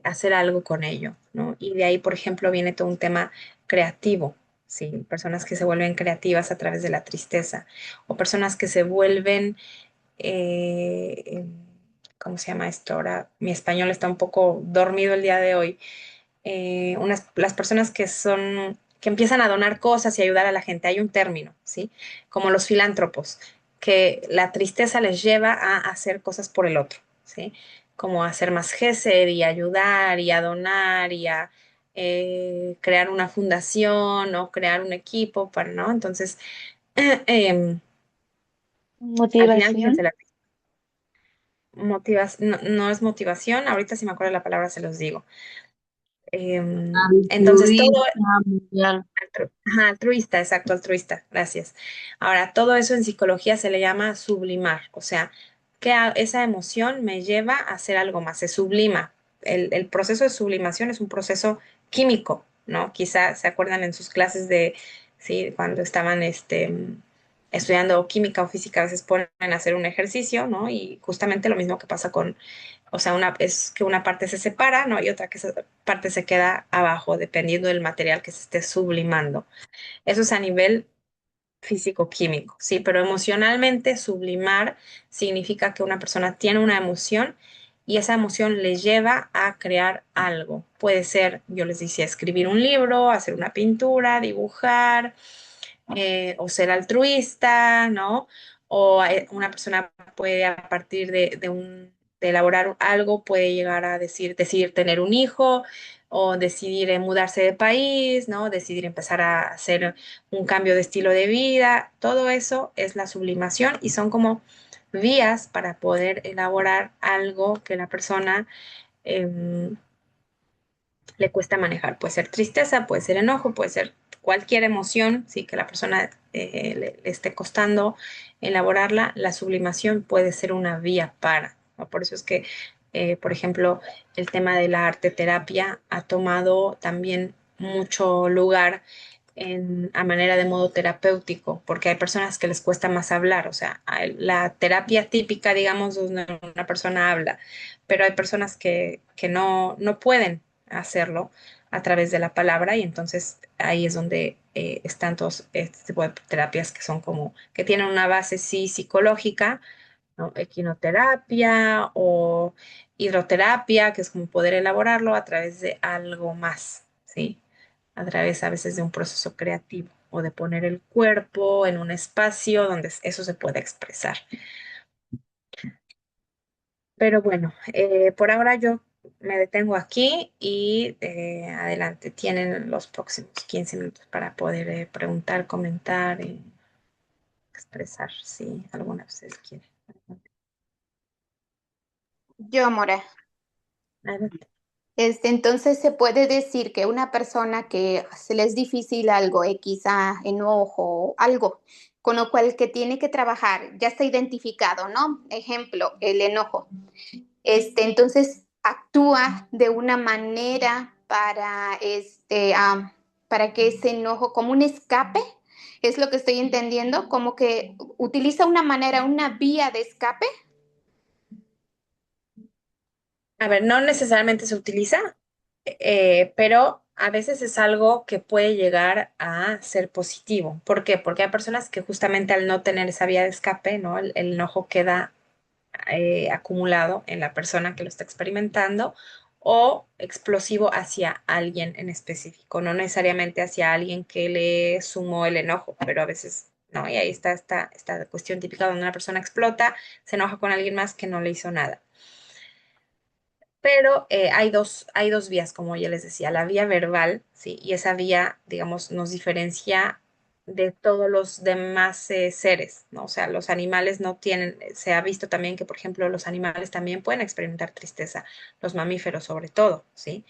hacer algo con ello, ¿no? Y de ahí, por ejemplo, viene todo un tema creativo, sí, personas que se vuelven creativas a través de la tristeza, o personas que se vuelven, ¿cómo se llama esto ahora? Mi español está un poco dormido el día de hoy. Las personas que empiezan a donar cosas y ayudar a la gente, hay un término, ¿sí? Como los filántropos, que la tristeza les lleva a hacer cosas por el otro, ¿sí? Como a hacer más gesed y ayudar y a donar y a crear una fundación o crear un equipo, para, ¿no? Entonces, em, al final, Motivación. fíjense, no es motivación, ahorita si me acuerdo la palabra se los digo. Entonces, todo Altruista, mundial. Ajá, altruista, exacto, altruista, gracias. Ahora, todo eso en psicología se le llama sublimar, o sea, que esa emoción me lleva a hacer algo más, se sublima. El proceso de sublimación es un proceso químico, ¿no? Quizá se acuerdan en sus clases de, sí, cuando estaban estudiando química o física, a veces ponen a hacer un ejercicio, ¿no? Y justamente lo mismo que pasa con, o sea, es que una parte se separa, ¿no? Y otra que esa parte se queda abajo, dependiendo del material que se esté sublimando. Eso es a nivel físico-químico, ¿sí? Pero emocionalmente sublimar significa que una persona tiene una emoción y esa emoción le lleva a crear algo. Puede ser, yo les decía, escribir un libro, hacer una pintura, dibujar, o ser altruista, ¿no? O una persona puede a partir de elaborar algo, puede llegar a decidir tener un hijo o decidir mudarse de país, ¿no? Decidir empezar a hacer un cambio de estilo de vida. Todo eso es la sublimación y son como vías para poder elaborar algo que la persona em, le cuesta manejar. Puede ser tristeza, puede ser enojo, puede ser cualquier emoción, sí, que la persona le esté costando elaborarla. La sublimación puede ser una vía para, ¿no? Por eso es que, por ejemplo, el tema de la arte terapia ha tomado también mucho lugar a manera de modo terapéutico, porque hay personas que les cuesta más hablar, o sea, la terapia típica, digamos, donde una persona habla, pero hay personas que no pueden hacerlo a través de la palabra y entonces ahí es donde están todos este tipo de terapias que son como, que tienen una base sí psicológica, ¿no? Equinoterapia o hidroterapia, que es como poder elaborarlo a través de algo más, ¿sí? A través a veces de un proceso creativo o de poner el cuerpo en un espacio donde eso se pueda expresar. Pero bueno, por ahora yo me detengo aquí y adelante. Tienen los próximos 15 minutos para poder preguntar, comentar y expresar si alguna de ustedes quiere. Yo, Mora. Adelante. Entonces se puede decir que una persona que se le es difícil algo, quizá enojo, algo con lo cual que tiene que trabajar, ya está identificado, ¿no? Ejemplo, el enojo. Entonces actúa de una manera para que ese enojo, como un escape, es lo que estoy entendiendo, como que utiliza una manera, una vía de escape. A ver, no necesariamente se utiliza, pero a veces es algo que puede llegar a ser positivo. ¿Por qué? Porque hay personas que justamente al no tener esa vía de escape, ¿no? El enojo queda acumulado en la persona que lo está experimentando o explosivo hacia alguien en específico, no necesariamente hacia alguien que le sumó el enojo, pero a veces no, y ahí está esta cuestión típica donde una persona explota, se enoja con alguien más que no le hizo nada. Pero hay dos vías, como ya les decía, la vía verbal, ¿sí? Y esa vía, digamos, nos diferencia de todos los demás seres, ¿no? O sea, los animales no tienen, se ha visto también que, por ejemplo, los animales también pueden experimentar tristeza, los mamíferos sobre todo, ¿sí?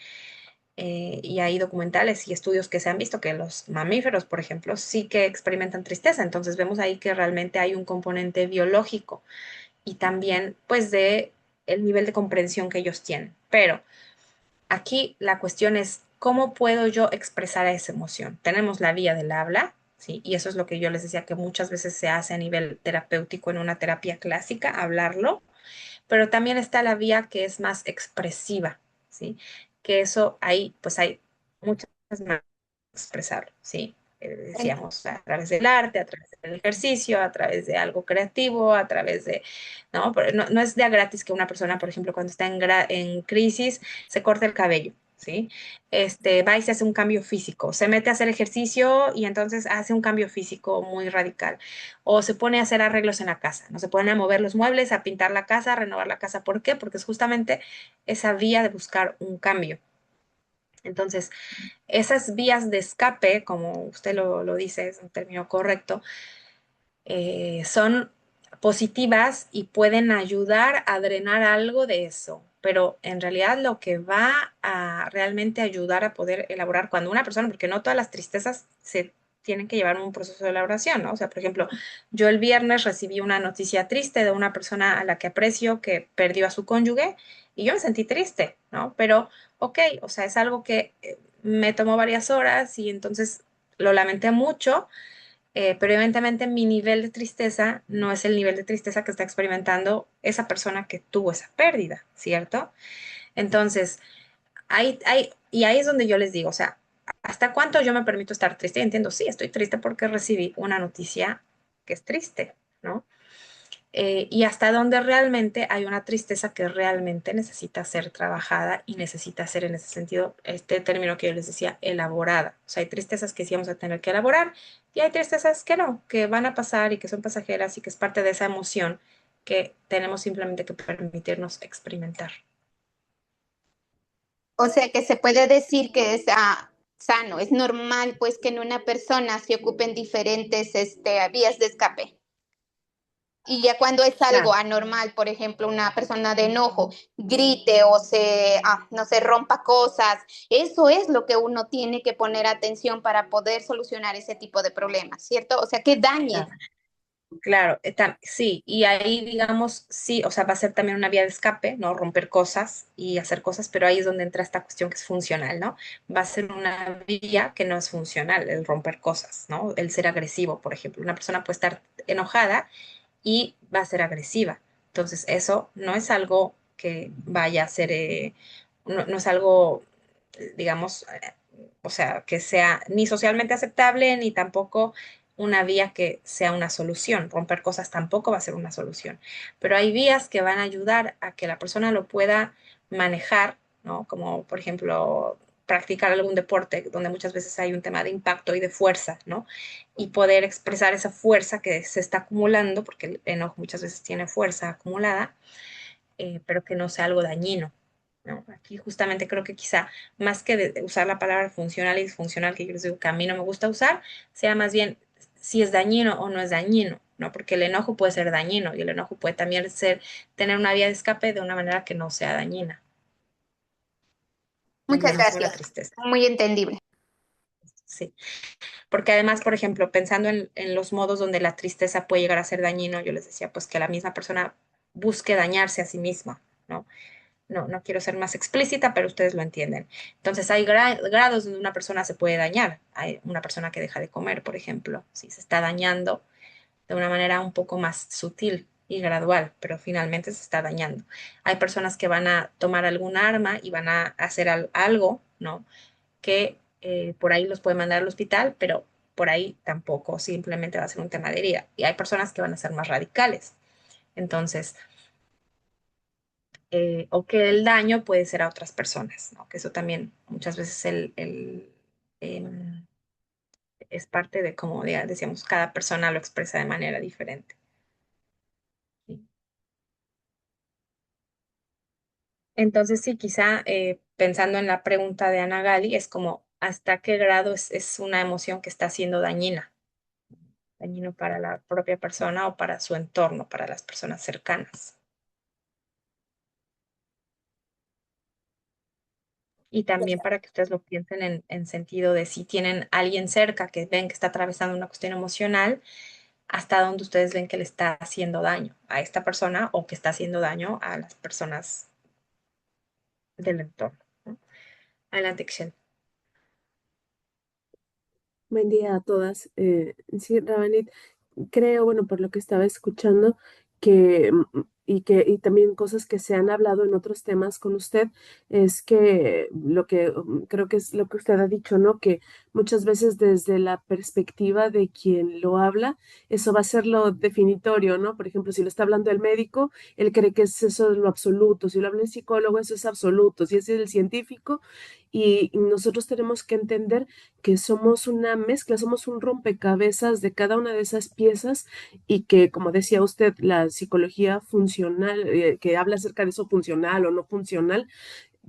Y hay documentales y estudios que se han visto que los mamíferos, por ejemplo, sí que experimentan tristeza. Entonces vemos ahí que realmente hay un componente biológico y también, pues, de el nivel de comprensión que ellos tienen. Pero aquí la cuestión es, ¿cómo puedo yo expresar esa emoción? Tenemos la vía del habla, ¿sí? Y eso es lo que yo les decía, que muchas veces se hace a nivel terapéutico en una terapia clásica, hablarlo, pero también está la vía que es más expresiva, ¿sí? Que eso ahí, pues hay muchas maneras de expresarlo, ¿sí? En- Decíamos, a través del arte, a través del ejercicio, a través de algo creativo, a través de, ¿no? Pero no es de a gratis que una persona, por ejemplo, cuando está en crisis, se corte el cabello, ¿sí? Va y se hace un cambio físico, se mete a hacer ejercicio y entonces hace un cambio físico muy radical o se pone a hacer arreglos en la casa, no se pone a mover los muebles, a pintar la casa, a renovar la casa. ¿Por qué? Porque es justamente esa vía de buscar un cambio. Entonces, esas vías de escape, como usted lo dice, es un término correcto, son positivas y pueden ayudar a drenar algo de eso. Pero en realidad lo que va a realmente ayudar a poder elaborar cuando una persona, porque no todas las tristezas se tienen que llevar un proceso de elaboración, ¿no? O sea, por ejemplo, yo el viernes recibí una noticia triste de una persona a la que aprecio que perdió a su cónyuge y yo me sentí triste, ¿no? Pero, ok, o sea, es algo que me tomó varias horas y entonces lo lamenté mucho, pero evidentemente mi nivel de tristeza no es el nivel de tristeza que está experimentando esa persona que tuvo esa pérdida, ¿cierto? Entonces, y ahí es donde yo les digo, o sea, ¿hasta cuánto yo me permito estar triste? Y entiendo, sí, estoy triste porque recibí una noticia que es triste, ¿no? Y hasta donde realmente hay una tristeza que realmente necesita ser trabajada y necesita ser en ese sentido, este término que yo les decía, elaborada. O sea, hay tristezas que sí vamos a tener que elaborar y hay tristezas que no, que van a pasar y que son pasajeras y que es parte de esa emoción que tenemos simplemente que permitirnos experimentar. o sea que se puede decir que es sano, es normal pues que en una persona se ocupen diferentes vías de escape. Y ya cuando es algo Claro. anormal, por ejemplo, una persona de enojo grite o no se rompa cosas, eso es lo que uno tiene que poner atención para poder solucionar ese tipo de problemas, ¿cierto? O sea, que dañe. Claro. Claro, sí, y ahí digamos, sí, o sea, va a ser también una vía de escape, ¿no? Romper cosas y hacer cosas, pero ahí es donde entra esta cuestión que es funcional, ¿no? Va a ser una vía que no es funcional, el romper cosas, ¿no? El ser agresivo, por ejemplo. Una persona puede estar enojada y va a ser agresiva. Entonces, eso no es algo que vaya a ser, no es algo, digamos, o sea, que sea ni socialmente aceptable, ni tampoco una vía que sea una solución. Romper cosas tampoco va a ser una solución. Pero hay vías que van a ayudar a que la persona lo pueda manejar, ¿no? Como, por ejemplo, practicar algún deporte donde muchas veces hay un tema de impacto y de fuerza, ¿no? Y poder expresar esa fuerza que se está acumulando, porque el enojo muchas veces tiene fuerza acumulada, pero que no sea algo dañino, ¿no? Aquí justamente creo que quizá más que de usar la palabra funcional y disfuncional, que yo les digo que a mí no me gusta usar, sea más bien si es dañino o no es dañino, ¿no? Porque el enojo puede ser dañino y el enojo puede también ser tener una vía de escape de una manera que no sea dañina, Muchas lo mismo la gracias. tristeza, Muy entendible. sí. Porque además, por ejemplo, pensando en los modos donde la tristeza puede llegar a ser dañino, yo les decía, pues que la misma persona busque dañarse a sí misma, ¿no? No quiero ser más explícita, pero ustedes lo entienden. Entonces, hay grados donde una persona se puede dañar. Hay una persona que deja de comer, por ejemplo, si se está dañando de una manera un poco más sutil y gradual, pero finalmente se está dañando. Hay personas que van a tomar algún arma y van a hacer algo, ¿no? Que por ahí los puede mandar al hospital, pero por ahí tampoco, simplemente va a ser un tema de herida. Y hay personas que van a ser más radicales. Entonces, o que el daño puede ser a otras personas, ¿no? Que eso también muchas veces em, es parte de cómo, decíamos, cada persona lo expresa de manera diferente. ¿Sí? Entonces, sí, quizá pensando en la pregunta de Ana Gali, es como hasta qué grado es una emoción que está siendo dañino para la propia persona o para su entorno, para las personas cercanas. Y también para que ustedes lo piensen en sentido de si tienen alguien cerca que ven que está atravesando una cuestión emocional, hasta dónde ustedes ven que le está haciendo daño a esta persona o que está haciendo daño a las personas del entorno, ¿no? Adelante, Excel. Buen día a todas. Sí, Rabanit, creo, bueno, por lo que estaba escuchando, que, y también cosas que se han hablado en otros temas con usted, es que lo que creo que es lo que usted ha dicho, ¿no? Que muchas veces desde la perspectiva de quien lo habla, eso va a ser lo definitorio, ¿no? Por ejemplo, si lo está hablando el médico, él cree que es eso lo absoluto. Si lo habla el psicólogo, eso es absoluto. Si es el científico, y nosotros tenemos que entender que somos una mezcla, somos un rompecabezas de cada una de esas piezas y que, como decía usted, la psicología funcional, que habla acerca de eso funcional o no funcional,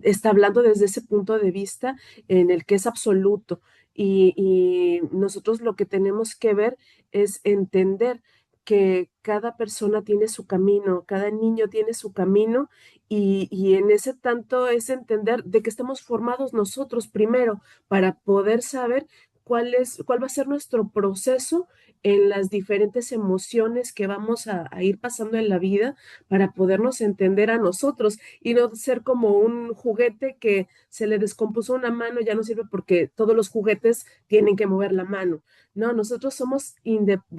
está hablando desde ese punto de vista en el que es absoluto. Y nosotros lo que tenemos que ver es entender que cada persona tiene su camino, cada niño tiene su camino y en ese tanto es entender de que estamos formados nosotros primero para poder saber cuál va a ser nuestro proceso en las diferentes emociones que vamos a ir pasando en la vida para podernos entender a nosotros y no ser como un juguete que se le descompuso una mano, ya no sirve porque todos los juguetes tienen que mover la mano. No, nosotros somos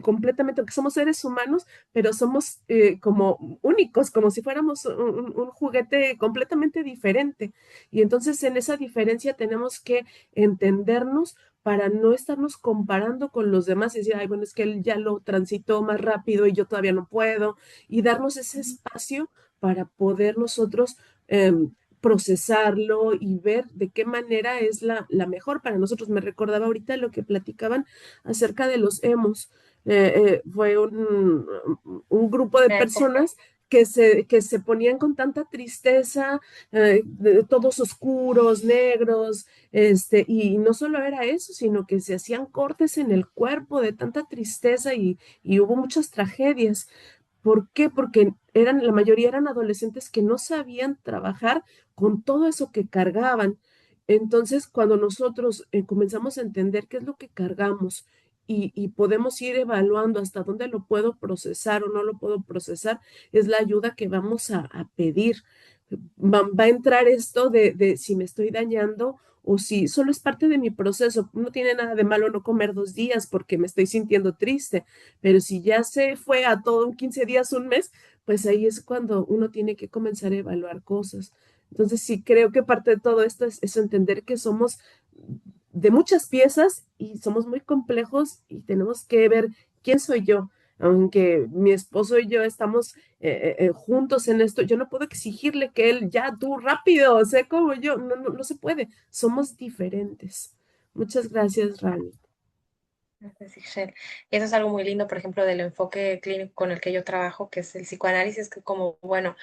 completamente, aunque somos seres humanos, pero somos como únicos, como si fuéramos un juguete completamente diferente. Y entonces en esa diferencia tenemos que entendernos para no estarnos comparando con los demás y decir, ay, bueno, es que él ya lo transitó más rápido y yo todavía no puedo, y darnos ese espacio para poder nosotros procesarlo y ver de qué manera es la mejor para nosotros. Me recordaba ahorita lo que platicaban acerca de los emos. Fue un grupo de Una época. personas que se ponían con tanta tristeza, todos oscuros, negros, y no solo era eso, sino que se hacían cortes en el cuerpo de tanta tristeza y hubo muchas tragedias. ¿Por qué? Porque la mayoría eran adolescentes que no sabían trabajar con todo eso que cargaban. Entonces, cuando nosotros comenzamos a entender qué es lo que cargamos y podemos ir evaluando hasta dónde lo puedo procesar o no lo puedo procesar, es la ayuda que vamos a pedir. Va a entrar esto de si me estoy dañando o si solo es parte de mi proceso. No tiene nada de malo no comer 2 días porque me estoy sintiendo triste, pero si ya se fue a todo un 15 días, un mes, pues ahí es cuando uno tiene que comenzar a evaluar cosas. Entonces, sí, creo que parte de todo esto es entender que somos de muchas piezas y somos muy complejos y tenemos que ver quién soy yo. Aunque mi esposo y yo estamos juntos en esto, yo no puedo exigirle que él ya tú rápido, sé como yo, no, no, no se puede, somos diferentes. Muchas gracias, Rani. Gracias, Ixchel. Y eso es algo muy lindo, por ejemplo, del enfoque clínico con el que yo trabajo, que es el psicoanálisis, que como, bueno,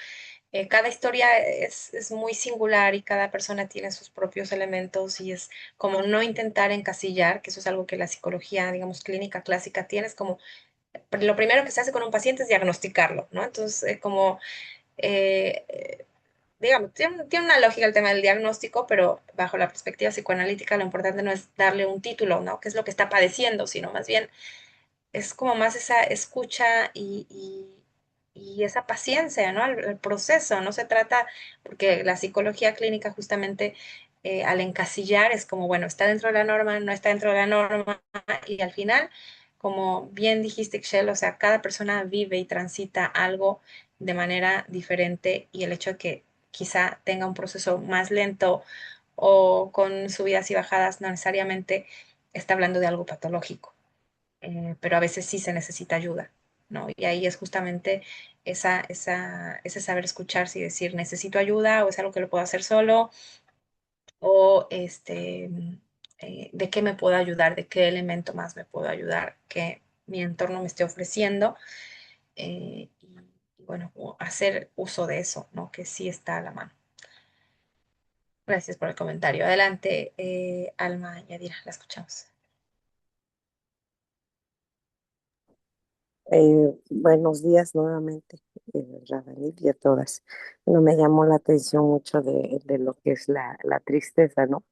cada historia es muy singular y cada persona tiene sus propios elementos y es como no intentar encasillar, que eso es algo que la psicología, digamos, clínica clásica tiene, es como lo primero que se hace con un paciente es diagnosticarlo, ¿no? Entonces, como, digamos, tiene una lógica el tema del diagnóstico, pero bajo la perspectiva psicoanalítica lo importante no es darle un título, ¿no? ¿Qué es lo que está padeciendo? Sino más bien es como más esa escucha y esa paciencia, ¿no? El proceso, no se trata, porque la psicología clínica justamente al encasillar es como, bueno, está dentro de la norma, no está dentro de la norma, y al final, como bien dijiste, Excel, o sea, cada persona vive y transita algo de manera diferente y el hecho de que quizá tenga un proceso más lento o con subidas y bajadas, no necesariamente está hablando de algo patológico, pero a veces sí se necesita ayuda, ¿no? Y ahí es justamente ese saber escucharse y decir, necesito ayuda o es algo que lo puedo hacer solo o de qué me puedo ayudar, de qué elemento más me puedo ayudar que mi entorno me esté ofreciendo y bueno, hacer uso de eso, ¿no? Que sí está a la mano. Gracias por el comentario. Adelante, Alma Yadira, la escuchamos. Buenos días nuevamente, Radamit y a todas. Bueno, me llamó la atención mucho de lo que es la tristeza, ¿no?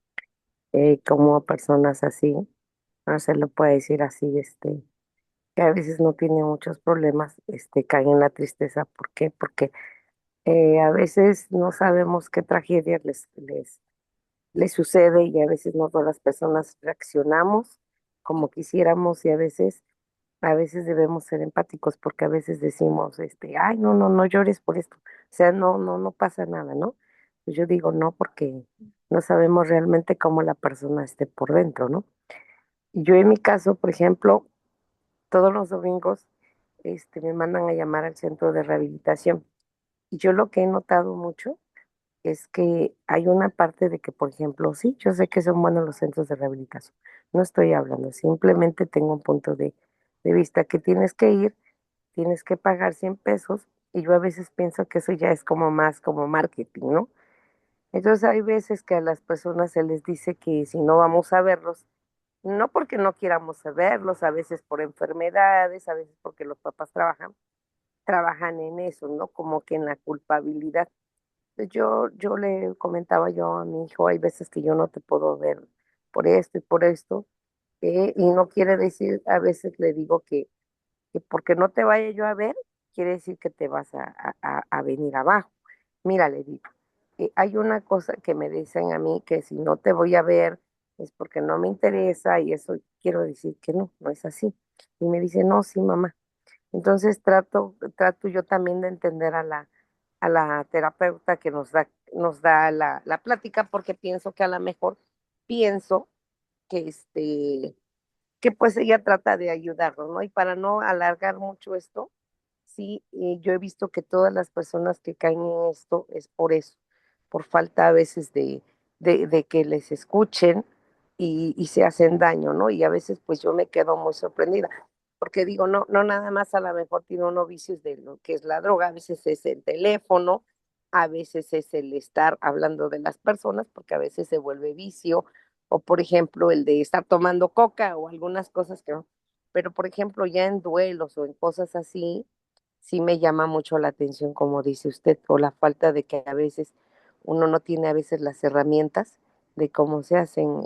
Como personas así, no se lo puede decir así, que a veces no tienen muchos problemas, caen en la tristeza. ¿Por qué? Porque a veces no sabemos qué tragedia les sucede y a veces no todas las personas reaccionamos como quisiéramos y a veces debemos ser empáticos porque a veces decimos, ay, no, no, no llores por esto. O sea, no, no, no pasa nada, ¿no? Pues yo digo no porque no sabemos realmente cómo la persona esté por dentro, ¿no? Y yo en mi caso, por ejemplo, todos los domingos, me mandan a llamar al centro de rehabilitación. Y yo lo que he notado mucho es que hay una parte de que, por ejemplo, sí, yo sé que son buenos los centros de rehabilitación. No estoy hablando, simplemente tengo un punto de vista que tienes que pagar 100 pesos y yo a veces pienso que eso ya es como más como marketing, ¿no? Entonces hay veces que a las personas se les dice que si no vamos a verlos, no porque no quieramos verlos, a veces por enfermedades, a veces porque los papás trabajan en eso, ¿no? Como que en la culpabilidad. Yo le comentaba yo a mi hijo, hay veces que yo no te puedo ver por esto y por esto, y no quiere decir, a veces le digo que porque no te vaya yo a ver, quiere decir que te vas a venir abajo. Mira, le digo, hay una cosa que me dicen a mí, que si no te voy a ver es porque no me interesa y eso quiero decir que no, no es así. Y me dice, no, sí, mamá. Entonces trato yo también de entender a la terapeuta que nos da la plática porque pienso que a lo mejor pienso que que pues ella trata de ayudarnos, ¿no? Y para no alargar mucho esto, sí, yo he visto que todas las personas que caen en esto es por eso, por falta a veces de que les escuchen y se hacen daño, ¿no? Y a veces pues yo me quedo muy sorprendida, porque digo, no, no nada más a lo mejor tiene unos vicios de lo que es la droga, a veces es el teléfono, a veces es el estar hablando de las personas, porque a veces se vuelve vicio, o por ejemplo el de estar tomando coca o algunas cosas que no. Pero por ejemplo ya en duelos o en cosas así, sí me llama mucho la atención, como dice usted, por la falta de que a veces uno no tiene a veces las herramientas de cómo se hacen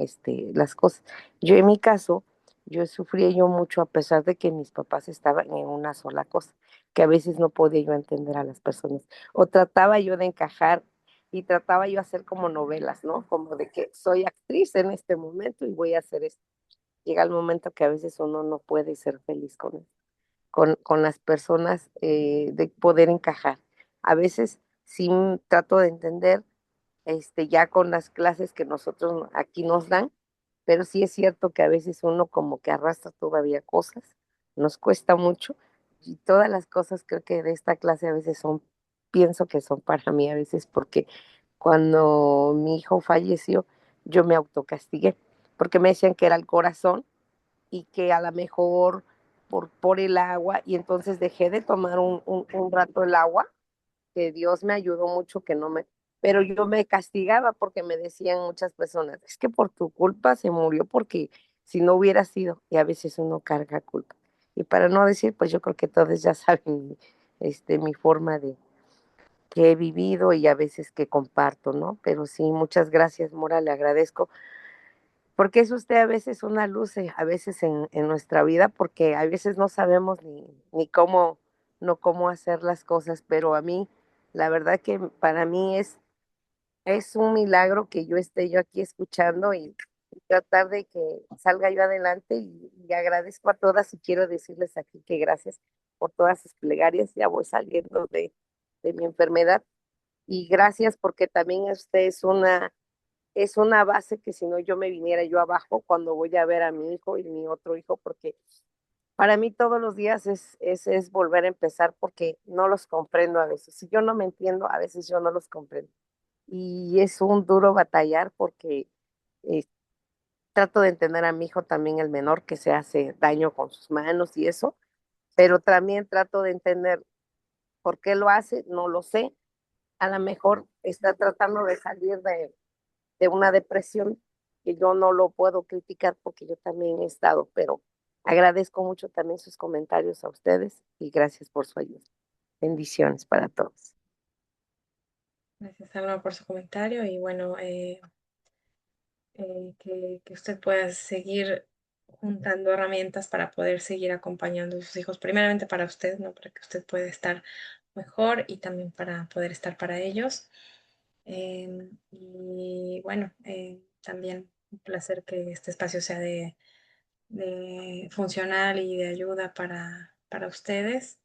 las cosas. Yo en mi caso, yo sufría yo mucho a pesar de que mis papás estaban en una sola cosa, que a veces no podía yo entender a las personas, o trataba yo de encajar y trataba yo hacer como novelas, ¿no? Como de que soy actriz en este momento y voy a hacer esto. Llega el momento que a veces uno no puede ser feliz con las personas, de poder encajar. A veces sí trato de entender, ya con las clases que nosotros aquí nos dan, pero sí es cierto que a veces uno como que arrastra todavía cosas, nos cuesta mucho y todas las cosas creo que de esta clase a veces pienso que son para mí a veces porque cuando mi hijo falleció, yo me autocastigué porque me decían que era el corazón y que a lo mejor por el agua, y entonces dejé de tomar un rato el agua, que Dios me ayudó mucho, que no me, pero yo me castigaba porque me decían muchas personas, es que por tu culpa se murió porque si no hubiera sido, y a veces uno carga culpa. Y para no decir, pues yo creo que todos ya saben mi forma de que he vivido y a veces que comparto, ¿no? Pero sí, muchas gracias, Mora, le agradezco porque es usted a veces una luz, a veces en nuestra vida, porque a veces no sabemos ni cómo, no cómo hacer las cosas, pero a mí, la verdad que para mí es un milagro que yo esté yo aquí escuchando y tratar de que salga yo adelante y agradezco a todas y quiero decirles aquí que gracias por todas sus plegarias, ya voy saliendo de mi enfermedad y gracias porque también usted es una es una base que si no yo me viniera yo abajo cuando voy a ver a mi hijo y mi otro hijo, porque para mí todos los días es volver a empezar porque no los comprendo a veces. Si yo no me entiendo, a veces yo no los comprendo. Y es un duro batallar porque eh, trato de entender a mi hijo también el menor que se hace daño con sus manos y eso, pero también trato de entender por qué lo hace, no lo sé. A lo mejor está tratando de salir de una depresión que yo no lo puedo criticar porque yo también he estado, pero agradezco mucho también sus comentarios a ustedes y gracias por su ayuda. Bendiciones para todos. Gracias, Alma, por su comentario y bueno, que usted pueda seguir juntando herramientas para poder seguir acompañando a sus hijos, primeramente para usted, ¿no? Para que usted pueda estar mejor y también para poder estar para ellos. Y bueno, también un placer que este espacio sea de funcional y de ayuda para ustedes.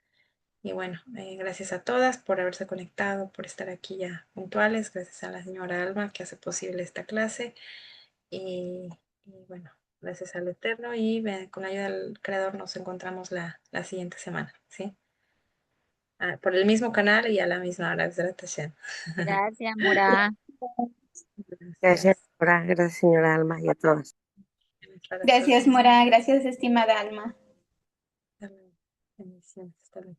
Y bueno, gracias a todas por haberse conectado, por estar aquí ya puntuales. Gracias a la señora Alma que hace posible esta clase. Y, y bueno, gracias al Eterno y con la ayuda del Creador nos encontramos la siguiente semana, ¿sí? Por el mismo canal y a la misma hora. Besrat Hashem. Gracias, Mora. Gracias, Gracias. Laura. Gracias, señora Alma, y a todos. Gracias, Mora. Gracias, estimada Alma. Hasta luego. Bendiciones. Hasta luego.